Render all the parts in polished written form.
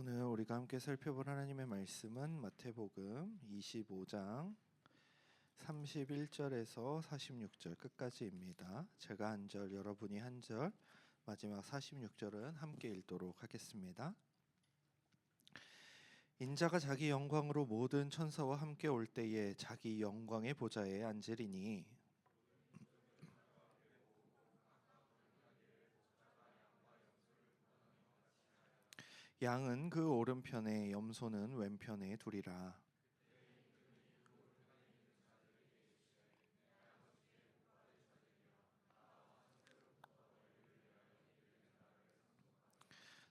오늘 우리가 함께 살펴볼 하나님의 말씀은 마태복음 25장 31절에서 46절 끝까지입니다. 제가 한 절, 여러분이 한 절, 마지막 46절은 함께 읽도록 하겠습니다. 인자가 자기 영광으로 모든 천사와 함께 올 때에 자기 영광의 보좌에 앉으리니 양은 그 오른편에 염소는 왼편에 두리라.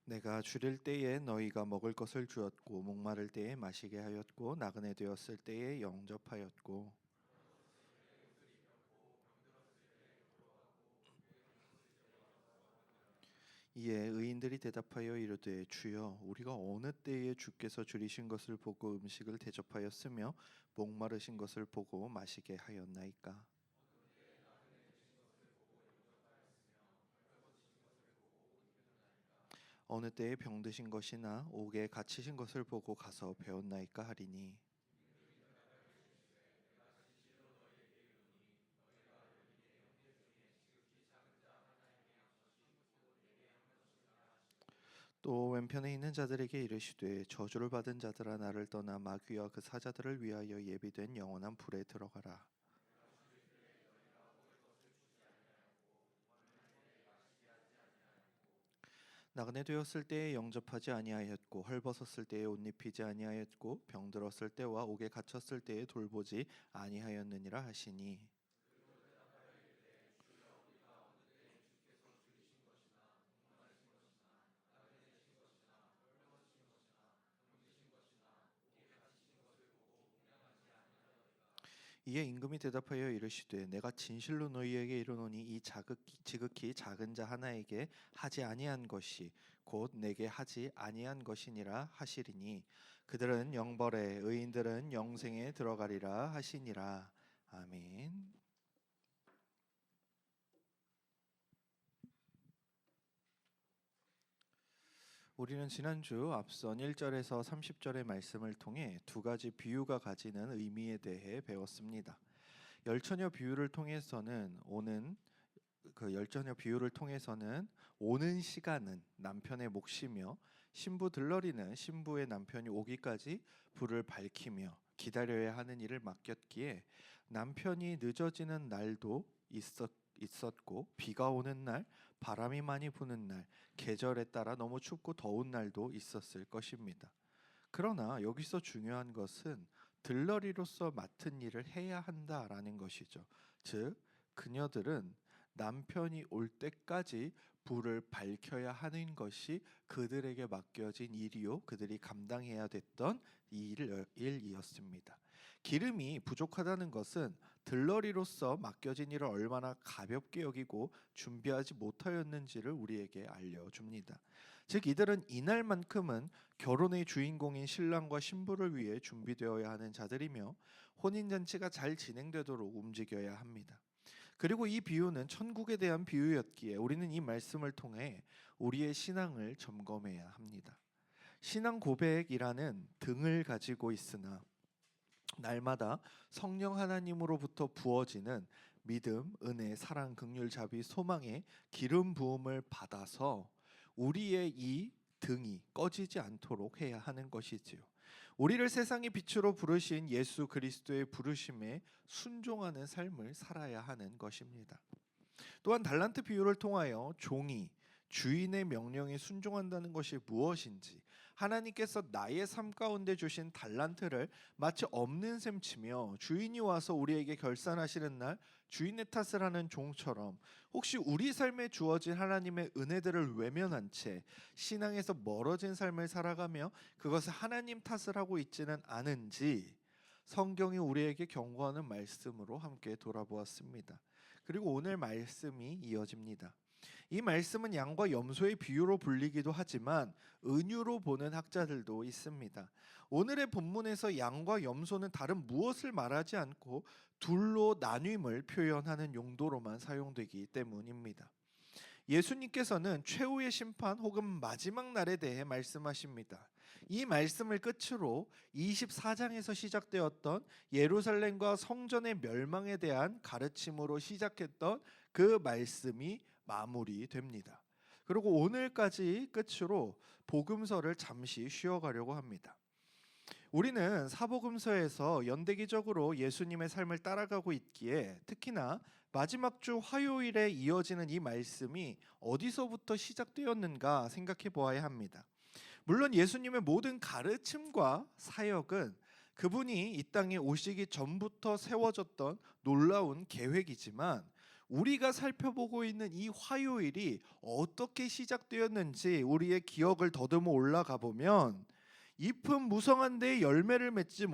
내가 줄일 때에 너희가 먹을 것을 주었고 목마를 때에 마시게 하였고 나그네 되었을 때에 영접하였고 이에 의인들이 대답하여 이르되 주여 우리가 어느 때에 주께서 줄이신 것을 보고 음식을 대접하였으며 목마르신 것을 보고 마시게 하였나이까. 어느 때에 병드신 것이나 옥에 갇히신 것을 보고 가서 배웠나이까 하리니 또 왼편에 있는 자들에게 이르시되 저주를 받은 자들아 나를 떠나 마귀와 그 사자들을 위하여 예비된 영원한 불에 들어가라. 나그네 되었을 때에 영접하지 아니하였고 헐벗었을 때에 옷 입히지 아니하였고 병들었을 때와 옥에 갇혔을 때에 돌보지 아니하였느니라 하시니 이에 임금이 대답하여 이르시되 내가 진실로 너희에게 이르노니 이 지극히 작은 자 하나에게 하지 아니한 것이 곧 내게 하지 아니한 것이니라 하시리니 그들은 영벌에 의인들은 영생에 들어가리라 하시니라. 아멘. 우리는 지난주 앞선 1절에서 30절의 말씀을 통해 두 가지 비유가 가지는 의미에 대해 배웠습니다. 열처녀 비유를 통해서는 오는 시간은 남편의 몫이며 신부 들러리는 신부의 남편이 오기까지 불을 밝히며 기다려야 하는 일을 맡겼기에 남편이 늦어지는 날도 있었고 비가 오는 날, 바람이 많이 부는 날, 계절에 따라 너무 춥고 더운 날도 있었을 것입니다. 그러나 여기서 중요한 것은 들러리로서 맡은 일을 해야 한다라는 것이죠. 즉 그녀들은 남편이 올 때까지 불을 밝혀야 하는 것이 그들에게 맡겨진 일이요 그들이 감당해야 됐던 일이었습니다. 기름이 부족하다는 것은 들러리로서 맡겨진 일을 얼마나 가볍게 여기고 준비하지 못하였는지를 우리에게 알려줍니다. 즉 이들은 이날만큼은 결혼의 주인공인 신랑과 신부를 위해 준비되어야 하는 자들이며 혼인잔치가 잘 진행되도록 움직여야 합니다. 그리고 이 비유는 천국에 대한 비유였기에 우리는 이 말씀을 통해 우리의 신앙을 점검해야 합니다. 신앙 고백이라는 등을 가지고 있으나 날마다 성령 하나님으로부터 부어지는 믿음, 은혜, 사랑, 긍휼, 자비, 소망의 기름 부음을 받아서 우리의 이 등이 꺼지지 않도록 해야 하는 것이지요. 우리를 세상의 빛으로 부르신 예수 그리스도의 부르심에 순종하는 삶을 살아야 하는 것입니다. 또한 달란트 비유를 통하여 종이 주인의 명령에 순종한다는 것이 무엇인지 하나님께서 나의 삶 가운데 주신 달란트를 마치 없는 셈 치며 주인이 와서 우리에게 결산하시는 날 주인의 탓을 하는 종처럼 혹시 우리 삶에 주어진 하나님의 은혜들을 외면한 채 신앙에서 멀어진 삶을 살아가며 그것을 하나님 탓을 하고 있지는 않은지 성경이 우리에게 경고하는 말씀으로 함께 돌아보았습니다. 그리고 오늘 말씀이 이어집니다. 이 말씀은 양과 염소의 비유로 불리기도 하지만 은유로 보는 학자들도 있습니다. 오늘의 본문에서 양과 염소는 다른 무엇을 말하지 않고 둘로 나뉨을 표현하는 용도로만 사용되기 때문입니다. 예수님께서는 최후의 심판 혹은 마지막 날에 대해 말씀하십니다. 이 말씀을 끝으로 24장에서 시작되었던 예루살렘과 성전의 멸망에 대한 가르침으로 시작했던 그 말씀이 마무리됩니다. 그리고 오늘까지 끝으로 복음서를 잠시 쉬어가려고 합니다. 우리는 사복음서에서 연대기적으로 예수님의 삶을 따라가고 있기에 특히나 마지막 주 화요일에 이어지는 이 말씀이 어디서부터 시작되었는가 생각해 보아야 합니다. 물론 예수님의 모든 가르침과 사역은 그분이 이 땅에 오시기 전부터 세워졌던 놀라운 계획이지만 우리가 살펴보고 있는 이 화요일이 어떻게 시작되었는지 우리의 기억을 더듬어 올라가 보면 잎은 무성한데 열매를 맺지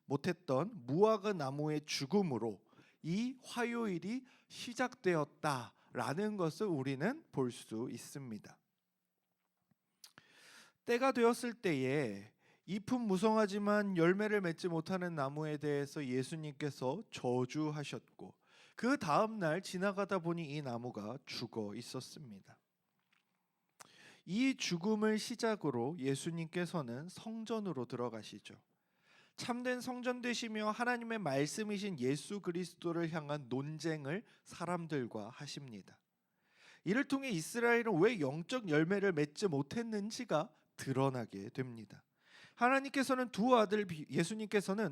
못했던 무화과 나무의 죽음으로 이 화요일이 시작되었다라는 것을 우리는 볼 수 있습니다. 때가 되었을 때에 잎은 무성하지만 열매를 맺지 못하는 나무에 대해서 예수님께서 저주하셨고 그 다음 날 지나가다 보니 이 나무가 죽어 있었습니다. 이 죽음을 시작으로 예수님께서는 성전으로 들어가시죠. 참된 성전 되시며 하나님의 말씀이신 예수 그리스도를 향한 논쟁을 사람들과 하십니다. 이를 통해 이스라엘은 왜 영적 열매를 맺지 못했는지가 드러나게 됩니다. 예수님께서는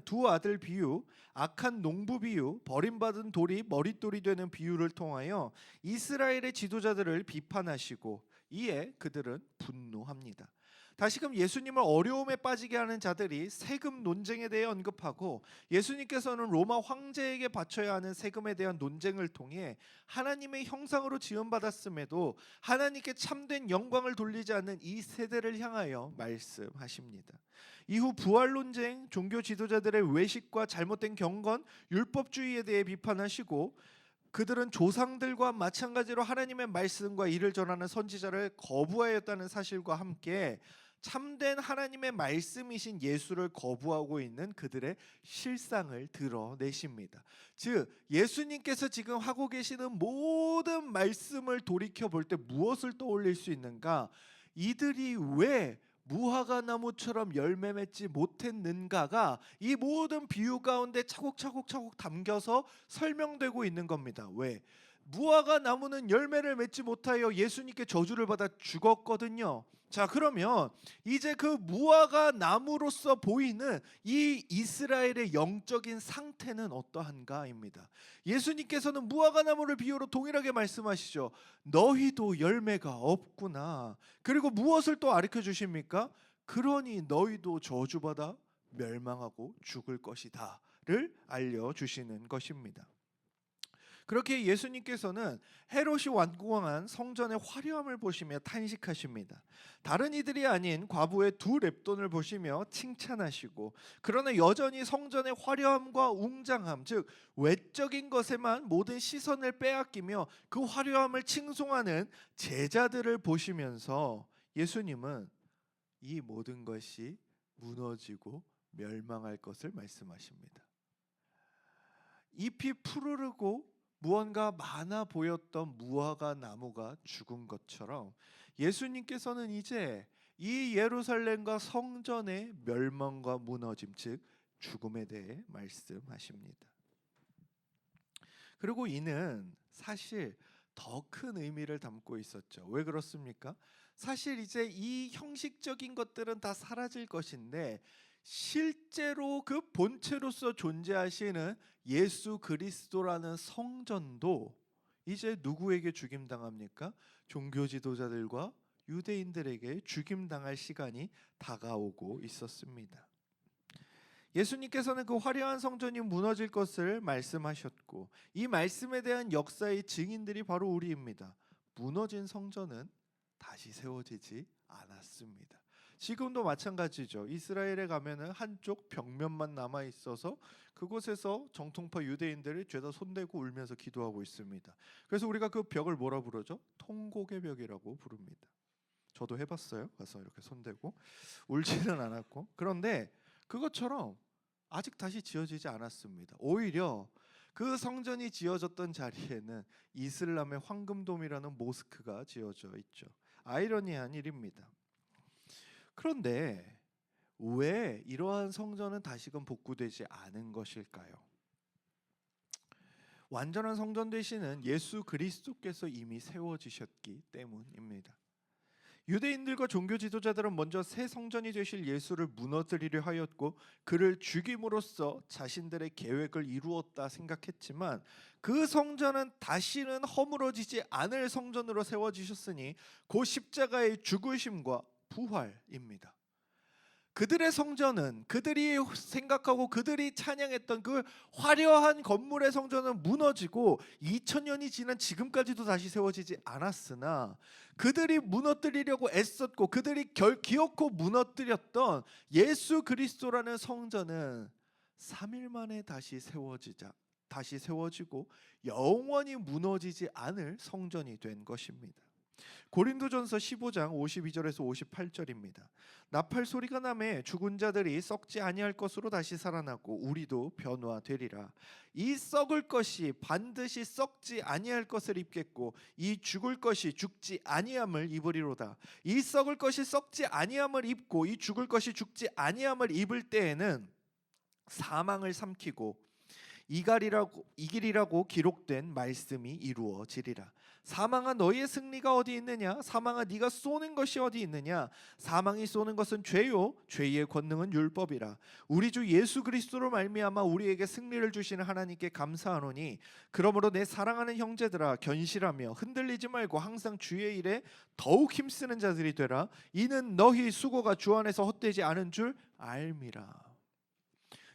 두 아들 비유, 악한 농부 비유, 버림받은 돌이 머릿돌이 되는 비유를 통하여 이스라엘의 지도자들을 비판하시고 이에 그들은 분노합니다. 다시금 예수님을 어려움에 빠지게 하는 자들이 세금 논쟁에 대해 언급하고 예수님께서는 로마 황제에게 바쳐야 하는 세금에 대한 논쟁을 통해 하나님의 형상으로 지음받았음에도 하나님께 참된 영광을 돌리지 않는 이 세대를 향하여 말씀하십니다. 이후 부활 논쟁, 종교 지도자들의 외식과 잘못된 경건, 율법주의에 대해 비판하시고 그들은 조상들과 마찬가지로 하나님의 말씀과 이를 전하는 선지자를 거부하였다는 사실과 함께 참된 하나님의 말씀이신 예수를 거부하고 있는 그들의 실상을 드러내십니다. 즉 예수님께서 지금 하고 계시는 모든 말씀을 돌이켜 볼 때 무엇을 떠올릴 수 있는가? 이들이 왜 무화과 나무처럼 열매 맺지 못했는가가 이 모든 비유 가운데 차곡차곡 담겨서 설명되고 있는 겁니다. 왜? 무화과 나무는 열매를 맺지 못하여 예수님께 저주를 받아 죽었거든요. 자, 그러면 이제 그 무화과 나무로서 보이는 이 이스라엘의 영적인 상태는 어떠한가입니다. 예수님께서는 무화과 나무를 비유로 동일하게 말씀하시죠. 너희도 열매가 없구나. 그리고 무엇을 또 가르쳐 주십니까? 그러니 너희도 저주받아 멸망하고 죽을 것이다를 알려주시는 것입니다. 그렇게 예수님께서는 헤롯이 완공한 성전의 화려함을 보시며 탄식하십니다. 다른 이들이 아닌 과부의 두 렙돈을 보시며 칭찬하시고 그러나 여전히 성전의 화려함과 웅장함, 즉 외적인 것에만 모든 시선을 빼앗기며 그 화려함을 칭송하는 제자들을 보시면서 예수님은 이 모든 것이 무너지고 멸망할 것을 말씀하십니다. 잎이 푸르르고 무언가 많아 보였던 무화과 나무가 죽은 것처럼 예수님께서는 이제 이 예루살렘과 성전의 멸망과 무너짐, 즉 죽음에 대해 말씀하십니다. 그리고 이는 사실 더 큰 의미를 담고 있었죠. 왜 그렇습니까? 사실 이제 이 형식적인 것들은 다 사라질 것인데 실제로 그 본체로서 존재하시는 예수 그리스도라는 성전도 이제 누구에게 죽임당합니까? 종교 지도자들과 유대인들에게 죽임당할 시간이 다가오고 있었습니다. 예수님께서는 그 화려한 성전이 무너질 것을 말씀하셨고 이 말씀에 대한 역사의 증인들이 바로 우리입니다. 무너진 성전은 다시 세워지지 않았습니다. 지금도 마찬가지죠. 이스라엘에 가면은 한쪽 벽면만 남아 있어서 그곳에서 정통파 유대인들이 죄다 손대고 울면서 기도하고 있습니다. 그래서 우리가 그 벽을 뭐라 부르죠? 통곡의 벽이라고 부릅니다. 저도 해봤어요. 가서 이렇게 손대고 울지는 않았고 그런데 그것처럼 아직 다시 지어지지 않았습니다. 오히려 그 성전이 지어졌던 자리에는 이슬람의 황금돔이라는 모스크가 지어져 있죠. 아이러니한 일입니다. 그런데 왜 이러한 성전은 다시금 복구되지 않은 것일까요? 완전한 성전 되시는 예수 그리스도께서 이미 세워지셨기 때문입니다. 유대인들과 종교 지도자들은 먼저 새 성전이 되실 예수를 무너뜨리려 하였고 그를 죽임으로써 자신들의 계획을 이루었다 생각했지만, 그 성전은 다시는 허물어지지 않을 성전으로 세워지셨으니 그 십자가의 죽으심과 부활입니다. 그들의 성전은, 그들이 생각하고 그들이 찬양했던 그 화려한 건물의 성전은 무너지고 2000년이 지난 지금까지도 다시 세워지지 않았으나, 그들이 무너뜨리려고 애썼고 그들이 기어코 무너뜨렸던 예수 그리스도라는 성전은 3일 만에 다시 세워지고 영원히 무너지지 않을 성전이 된 것입니다. 고린도전서 15장 52절에서 58절입니다. 나팔 소리가 나매 죽은 자들이 썩지 아니할 것으로 다시 살아나고 우리도 변화되리라. 이 썩을 것이 반드시 썩지 아니할 것을 입겠고 이 죽을 것이 죽지 아니함을 입으리로다. 이 썩을 것이 썩지 아니함을 입고 이 죽을 것이 죽지 아니함을 입을 때에는 사망을 삼키고 이길이라고 기록된 말씀이 이루어지리라. 사망아 너희의 승리가 어디 있느냐? 사망아 네가 쏘는 것이 어디 있느냐? 사망이 쏘는 것은 죄요 죄의 권능은 율법이라. 우리 주 예수 그리스도로 말미암아 우리에게 승리를 주시는 하나님께 감사하노니, 그러므로 내 사랑하는 형제들아 견실하며 흔들리지 말고 항상 주의 일에 더욱 힘쓰는 자들이 되라. 이는 너희 수고가 주 안에서 헛되지 않은 줄 알미라.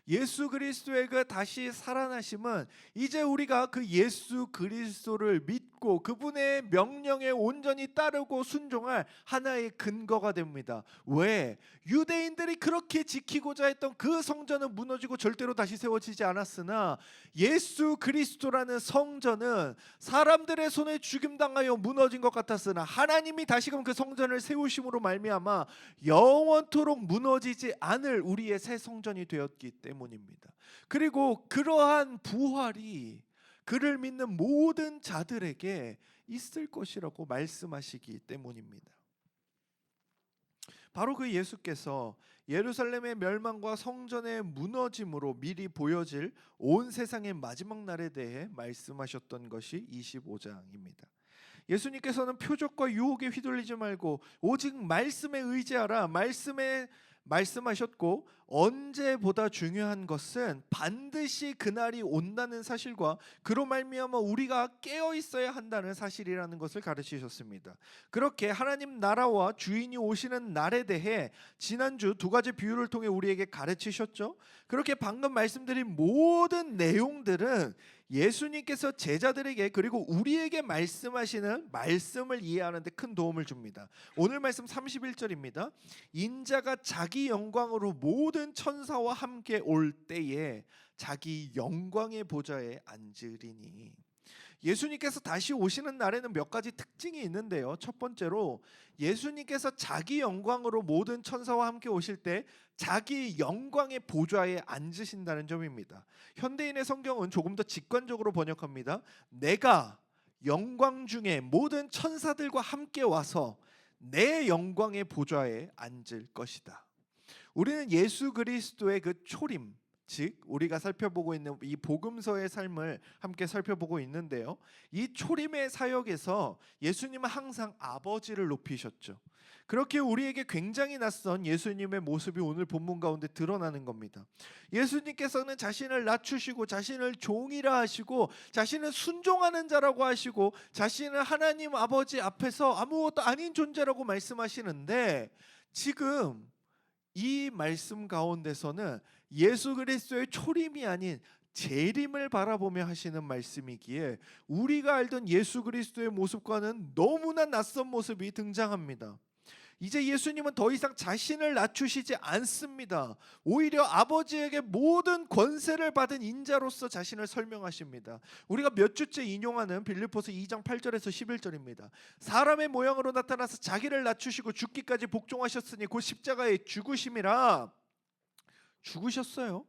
예수 그리스도의 그 다시 살아나심은 이제 우리가 그 예수 그리스도를 믿고 그분의 명령에 온전히 따르고 순종할 하나의 근거가 됩니다. 왜? 유대인들이 그렇게 지키고자 했던 그 성전은 무너지고 절대로 다시 세워지지 않았으나, 예수 그리스도라는 성전은 사람들의 손에 죽임당하여 무너진 것 같았으나 하나님이 다시금 그 성전을 세우심으로 말미암아 영원토록 무너지지 않을 우리의 새 성전이 되었기 때문입니다. 그리고 그러한 부활이 그를 믿는 모든 자들에게 있을 것이라고 말씀하시기 때문입니다. 바로 그 예수께서 예루살렘의 멸망과 성전의 무너짐으로 미리 보여질 온 세상의 마지막 날에 대해 말씀하셨던 것이 25장입니다. 예수님께서는 표적과 유혹에 휘둘리지 말고 오직 말씀에 의지하라 말씀하셨고, 언제보다 중요한 것은 반드시 그날이 온다는 사실과 그로 말미암아 우리가 깨어 있어야 한다는 사실이라는 것을 가르치셨습니다. 그렇게 하나님 나라와 주인이 오시는 날에 대해 지난주 두 가지 비유를 통해 우리에게 가르치셨죠. 그렇게 방금 말씀드린 모든 내용들은 예수님께서 제자들에게 그리고 우리에게 말씀하시는 말씀을 이해하는 데 큰 도움을 줍니다. 오늘 말씀 31절입니다. 인자가 자기 영광으로 모든 천사와 함께 올 때에 자기 영광의 보좌에 앉으리니. 예수님께서 다시 오시는 날에는 몇 가지 특징이 있는데요. 첫 번째로 예수님께서 자기 영광으로 모든 천사와 함께 오실 때 자기 영광의 보좌에 앉으신다는 점입니다. 현대인의 성경은 조금 더 직관적으로 번역합니다. 내가 영광 중에 모든 천사들과 함께 와서 내 영광의 보좌에 앉을 것이다. 우리는 예수 그리스도의 그 초림, 즉 우리가 살펴보고 있는 이 복음서의 삶을 함께 살펴보고 있는데요. 이 초림의 사역에서 예수님은 항상 아버지를 높이셨죠. 그렇게 우리에게 굉장히 낯선 예수님의 모습이 오늘 본문 가운데 드러나는 겁니다. 예수님께서는 자신을 낮추시고 자신을 종이라 하시고 자신을 순종하는 자라고 하시고 자신을 하나님 아버지 앞에서 아무것도 아닌 존재라고 말씀하시는데, 지금 이 말씀 가운데서는 예수 그리스도의 초림이 아닌 재림을 바라보며 하시는 말씀이기에 우리가 알던 예수 그리스도의 모습과는 너무나 낯선 모습이 등장합니다. 이제 예수님은 더 이상 자신을 낮추시지 않습니다. 오히려 아버지에게 모든 권세를 받은 인자로서 자신을 설명하십니다. 우리가 몇 주째 인용하는 빌립보서 2장 8절에서 11절입니다. 사람의 모양으로 나타나서 자기를 낮추시고 죽기까지 복종하셨으니 곧 십자가에 죽으심이라. 죽으셨어요.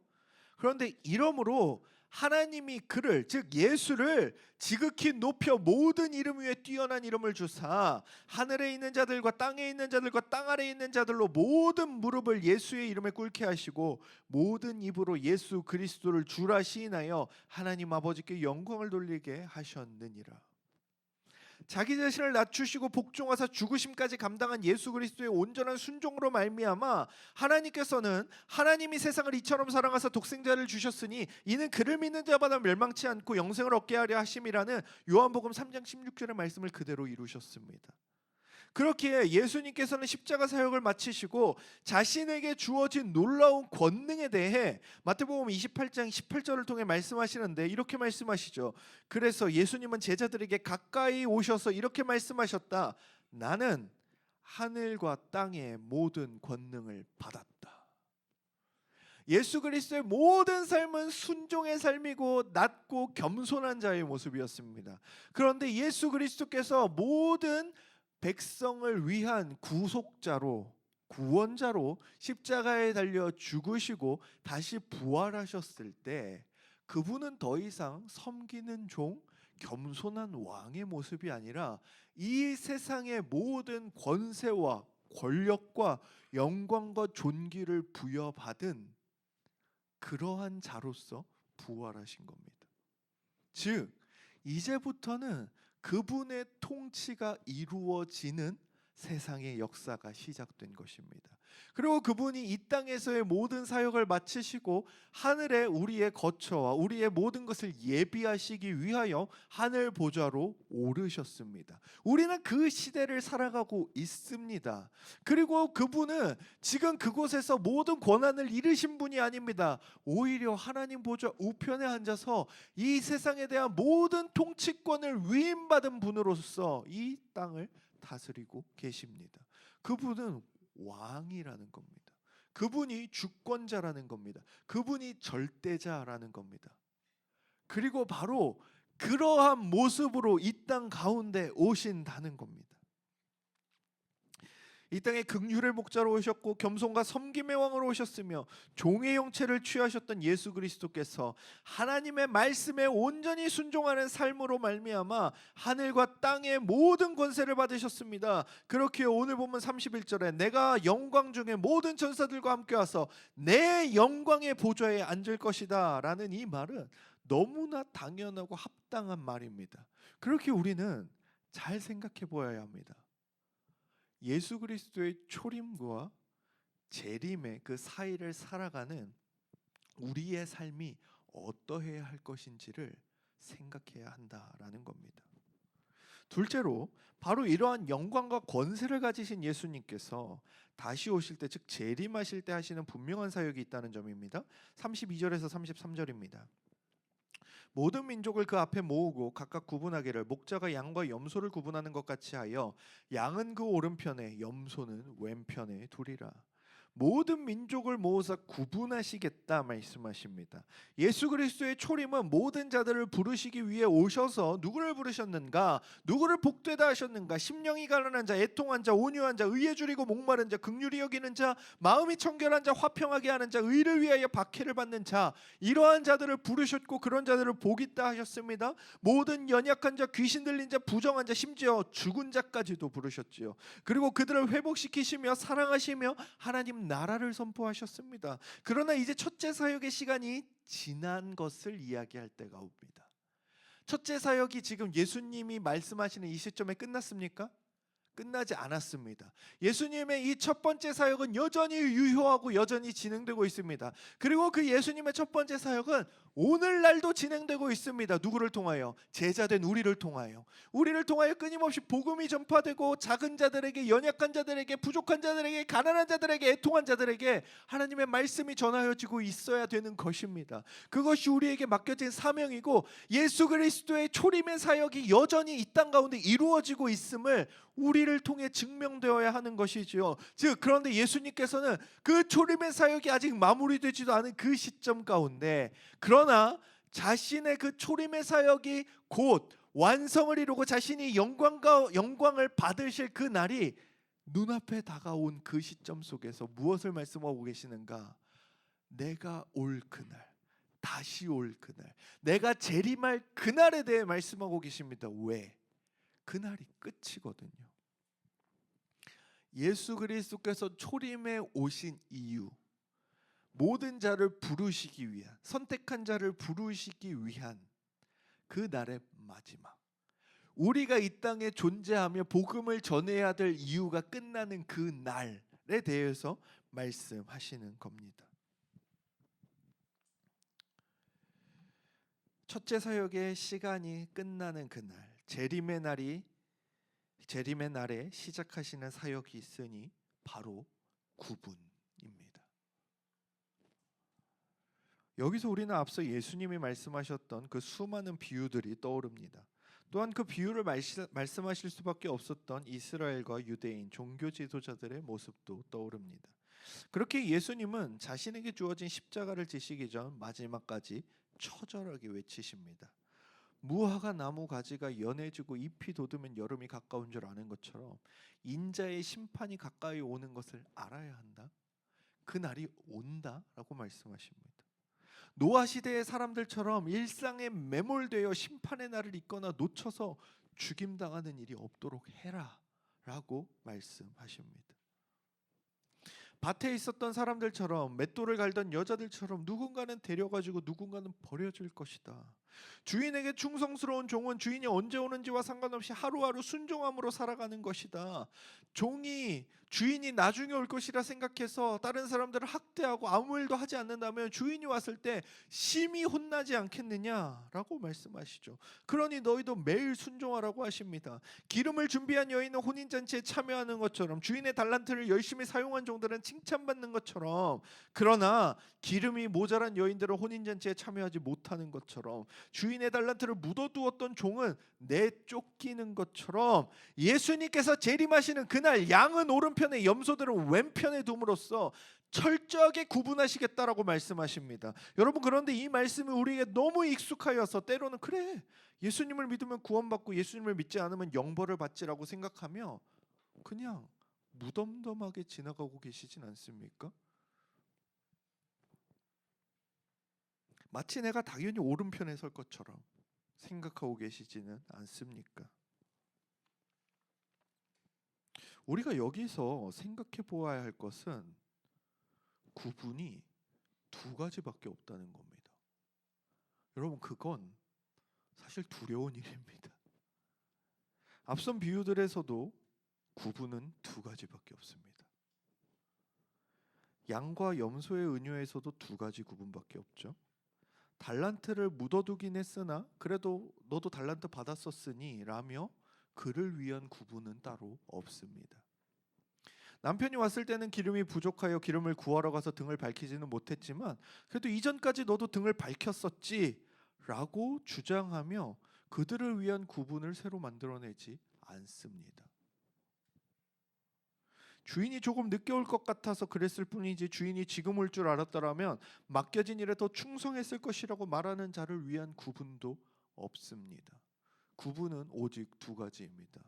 그런데 이러므로 하나님이 그를, 즉 예수를 지극히 높여 모든 이름 위에 뛰어난 이름을 주사 하늘에 있는 자들과 땅에 있는 자들과 땅 아래에 있는 자들로 모든 무릎을 예수의 이름에 꿇게 하시고 모든 입으로 예수 그리스도를 주라 시인하여 하나님 아버지께 영광을 돌리게 하셨느니라. 자기 자신을 낮추시고 복종하사 죽으심까지 감당한 예수 그리스도의 온전한 순종으로 말미암아 하나님께서는 하나님이 세상을 이처럼 사랑하사 독생자를 주셨으니 이는 그를 믿는 자마다 멸망치 않고 영생을 얻게 하려 하심이라는 요한복음 3장 16절의 말씀을 그대로 이루셨습니다. 그렇기에 예수님께서는 십자가 사역을 마치시고 자신에게 주어진 놀라운 권능에 대해 마태복음 28장 18절을 통해 말씀하시는데 이렇게 말씀하시죠. 그래서 예수님은 제자들에게 가까이 오셔서 이렇게 말씀하셨다. 나는 하늘과 땅의 모든 권능을 받았다. 예수 그리스도의 모든 삶은 순종의 삶이고 낮고 겸손한 자의 모습이었습니다. 그런데 예수 그리스도께서 모든 백성을 위한 구속자로, 구원자로 십자가에 달려 죽으시고 다시 부활하셨을 때 그분은 더 이상 섬기는 종, 겸손한 왕의 모습이 아니라 이 세상의 모든 권세와 권력과 영광과 존귀를 부여받은 그러한 자로서 부활하신 겁니다. 즉 이제부터는 그분의 통치가 이루어지는 세상의 역사가 시작된 것입니다. 그리고 그분이 이 땅에서의 모든 사역을 마치시고 하늘에 우리의 거처와 우리의 모든 것을 예비하시기 위하여 하늘 보좌로 오르셨습니다. 우리는 그 시대를 살아가고 있습니다. 그리고 그분은 지금 그곳에서 모든 권한을 잃으신 분이 아닙니다. 오히려 하나님 보좌 우편에 앉아서 이 세상에 대한 모든 통치권을 위임받은 분으로서 이 땅을 다스리고 계십니다. 그분은 왕이라는 겁니다. 그분이 주권자라는 겁니다. 그분이 절대자라는 겁니다. 그리고 바로 그러한 모습으로 이 땅 가운데 오신다는 겁니다. 이 땅에 긍휼의 목자로 오셨고 겸손과 섬김의 왕으로 오셨으며 종의 형체를 취하셨던 예수 그리스도께서 하나님의 말씀에 온전히 순종하는 삶으로 말미암아 하늘과 땅의 모든 권세를 받으셨습니다. 그렇기에 오늘 보면 31절에 내가 영광 중에 모든 천사들과 함께 와서 내 영광의 보좌에 앉을 것이다 라는 이 말은 너무나 당연하고 합당한 말입니다. 그렇게 우리는 잘 생각해 보아야 합니다. 예수 그리스도의 초림과 재림의 그 사이를 살아가는 우리의 삶이 어떠해야 할 것인지를 생각해야 한다라는 겁니다. 둘째로 바로 이러한 영광과 권세를 가지신 예수님께서 다시 오실 때, 즉 재림하실 때 하시는 분명한 사역이 있다는 점입니다. 32절에서 33절입니다. 모든 민족을 그 앞에 모으고 각각 구분하기를 목자가 양과 염소를 구분하는 것 같이 하여 양은 그 오른편에 염소는 왼편에 두리라. 모든 민족을 모아서 구분하시겠다 말씀하십니다. 예수 그리스도의 초림은 모든 자들을 부르시기 위해 오셔서 누구를 부르셨는가? 누구를 복되다 하셨는가? 심령이 가난한 자, 애통한 자, 온유한 자, 의에 줄이고 목마른 자, 긍휼히 여기는 자, 마음이 청결한 자, 화평하게 하는 자, 의를 위하여 박해를 받는 자, 이러한 자들을 부르셨고 그런 자들을 복있다 하셨습니다. 모든 연약한 자, 귀신 들린 자, 부정한 자, 심지어 죽은 자까지도 부르셨지요. 그리고 그들을 회복시키시며 사랑하시며 하나님 나라를 선포하셨습니다. 그러나 이제 첫째 사역의 시간이 지난 것을 이야기할 때가 옵니다. 첫째 사역이 지금 예수님이 말씀하시는 이 시점에 끝났습니까? 끝나지 않았습니다. 예수님의 이 첫 번째 사역은 여전히 유효하고 여전히 진행되고 있습니다. 그리고 그 예수님의 첫 번째 사역은 오늘날도 진행되고 있습니다. 누구를 통하여? 제자된 우리를 통하여. 우리를 통하여 끊임없이 복음이 전파되고 작은 자들에게, 연약한 자들에게, 부족한 자들에게, 가난한 자들에게, 애통한 자들에게 하나님의 말씀이 전하여지고 있어야 되는 것입니다. 그것이 우리에게 맡겨진 사명이고 예수 그리스도의 초림의 사역이 여전히 이 땅 가운데 이루어지고 있음을 우리를 통해 증명되어야 하는 것이지요. 즉 그런데 예수님께서는 그 초림의 사역이 아직 마무리되지도 않은 그 시점 가운데, 그러나 자신의 그 초림의 사역이 곧 완성을 이루고 자신이 영광을 받으실 그 날이 눈앞에 다가온 그 시점 속에서 무엇을 말씀하고 계시는가? 내가 올 그날, 다시 올 그날, 내가 재림할 그날에 대해 말씀하고 계십니다. 왜? 그날이 끝이거든요. 예수 그리스도께서 초림에 오신 이유, 모든 자를 부르시기 위한, 선택한 자를 부르시기 위한 그 날의 마지막, 우리가 이 땅에 존재하며 복음을 전해야 될 이유가 끝나는 그 날에 대해서 말씀하시는 겁니다. 첫째 사역의 시간이 끝나는 그날, 재림의 날에 시작하시는 사역이 있으니 바로 구분입니다. 여기서 우리는 앞서 예수님이 말씀하셨던 그 수많은 비유들이 떠오릅니다. 또한 그 비유를 말씀하실 수밖에 없었던 이스라엘과 유대인 종교 지도자들의 모습도 떠오릅니다. 그렇게 예수님은 자신에게 주어진 십자가를 지시기 전 마지막까지 처절하게 외치십니다. 무화과 나무 가지가 연해지고 잎이 돋으면 여름이 가까운 줄 아는 것처럼 인자의 심판이 가까이 오는 것을 알아야 한다. 그 날이 온다라고 말씀하십니다. 노아 시대의 사람들처럼 일상에 매몰되어 심판의 날을 잊거나 놓쳐서 죽임당하는 일이 없도록 해라라고 말씀하십니다. 밭에 있었던 사람들처럼, 맷돌을 갈던 여자들처럼 누군가는 데려가지고 누군가는 버려질 것이다. 주인에게 충성스러운 종은 주인이 언제 오는지와 상관없이 하루하루 순종함으로 살아가는 것이다. 종이 주인이 나중에 올 것이라 생각해서 다른 사람들을 학대하고 아무 일도 하지 않는다면 주인이 왔을 때 심히 혼나지 않겠느냐라고 말씀하시죠. 그러니 너희도 매일 순종하라고 하십니다. 기름을 준비한 여인은 혼인잔치에 참여하는 것처럼, 주인의 달란트를 열심히 사용한 종들은 칭찬받는 것처럼, 그러나 기름이 모자란 여인들은 혼인잔치에 참여하지 못하는 것처럼, 주인의 달란트를 묻어두었던 종은 내쫓기는 것처럼, 예수님께서 재림하시는 그날 양은 오른편에 염소들은 왼편에 둠으로써 철저하게 구분하시겠다라고 말씀하십니다. 여러분, 그런데 이 말씀이 우리에게 너무 익숙하여서 때로는 그래, 예수님을 믿으면 구원받고 예수님을 믿지 않으면 영벌을 받지라고 생각하며 그냥 무덤덤하게 지나가고 계시진 않습니까? 마치 내가 당연히 오른편에 설 것처럼 생각하고 계시지는 않습니까? 우리가 여기서 생각해 보아야 할 것은 구분이 두 가지밖에 없다는 겁니다. 여러분, 그건 사실 두려운 일입니다. 앞선 비유들에서도 구분은 두 가지밖에 없습니다. 양과 염소의 은유에서도 두 가지 구분밖에 없죠. 달란트를 묻어두긴 했으나 그래도 너도 달란트 받았었으니 라며 그를 위한 구분은 따로 없습니다. 남편이 왔을 때는 기름이 부족하여 기름을 구하러 가서 등을 밝히지는 못했지만 그래도 이전까지 너도 등을 밝혔었지 라고 주장하며 그들을 위한 구분을 새로 만들어내지 않습니다. 주인이 조금 늦게 올 것 같아서 그랬을 뿐이지 주인이 지금 올 줄 알았더라면 맡겨진 일에 더 충성했을 것이라고 말하는 자를 위한 구분도 없습니다. 구분은 오직 두 가지입니다.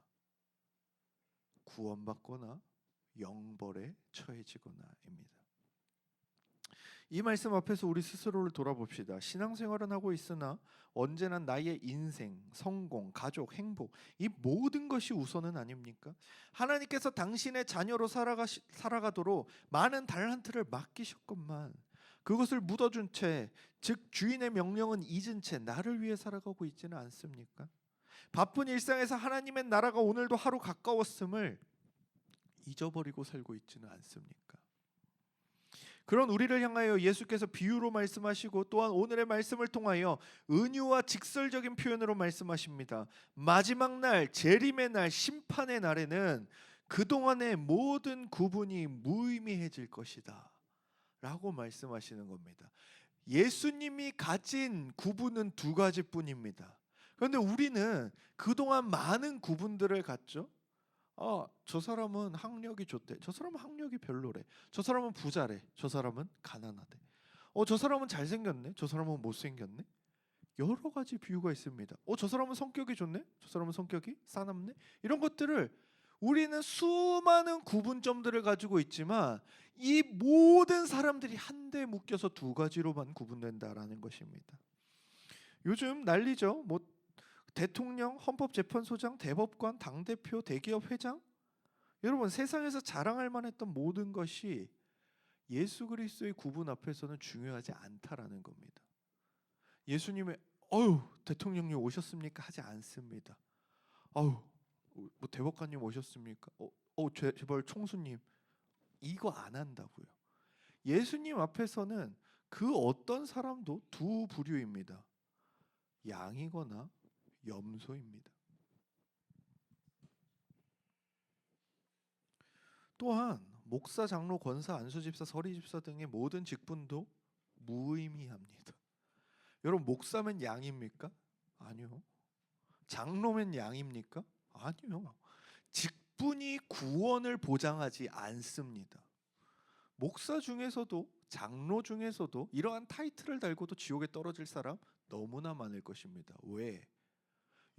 구원받거나 영벌에 처해지거나입니다. 이 말씀 앞에서 우리 스스로를 돌아봅시다. 신앙생활은 하고 있으나 언제나 나의 인생, 성공, 가족, 행복, 이 모든 것이 우선은 아닙니까? 하나님께서 당신의 자녀로 살아가도록 많은 달란트를 맡기셨건만 그것을 묻어준 채, 즉 주인의 명령은 잊은 채 나를 위해 살아가고 있지는 않습니까? 바쁜 일상에서 하나님의 나라가 오늘도 하루 가까웠음을 잊어버리고 살고 있지는 않습니까? 그런 우리를 향하여 예수께서 비유로 말씀하시고 또한 오늘의 말씀을 통하여 은유와 직설적인 표현으로 말씀하십니다. 마지막 날, 재림의 날, 심판의 날에는 그동안의 모든 구분이 무의미해질 것이다 라고 말씀하시는 겁니다. 예수님이 가진 구분은 두 가지뿐입니다. 그런데 우리는 그동안 많은 구분들을 갖죠. 저 사람은 학력이 좋대. 저 사람은 학력이 별로래. 저 사람은 부자래. 저 사람은 가난하대. 저 사람은 잘생겼네. 저 사람은 못생겼네. 여러 가지 비유가 있습니다. 저 사람은 성격이 좋네. 저 사람은 성격이 싸납네. 이런 것들을 우리는 수많은 구분점들을 가지고 있지만 이 모든 사람들이 한데 묶여서 두 가지로만 구분된다라는 것입니다. 요즘 난리죠. 뭐 대통령, 헌법재판소장, 대법관, 당대표, 대기업 회장, 여러분 세상에서 자랑할 만했던 모든 것이 예수 그리스도의 구분 앞에서는 중요하지 않다라는 겁니다. 예수님의 어유 대통령님 오셨습니까? 하지 않습니다. 어유 뭐 대법관님 오셨습니까? 제발 총수님, 이거 안 한다고요. 예수님 앞에서는 그 어떤 사람도 두 부류입니다. 양이거나 염소입니다. 또한 목사, 장로, 권사, 안수집사, 서리집사 등의 모든 직분도 무의미합니다. 여러분 목사면 양입니까? 아니요. 장로면 양입니까? 아니요. 직분이 구원을 보장하지 않습니다. 목사 중에서도 장로 중에서도 이러한 타이틀을 달고도 지옥에 떨어질 사람 너무나 많을 것입니다. 왜?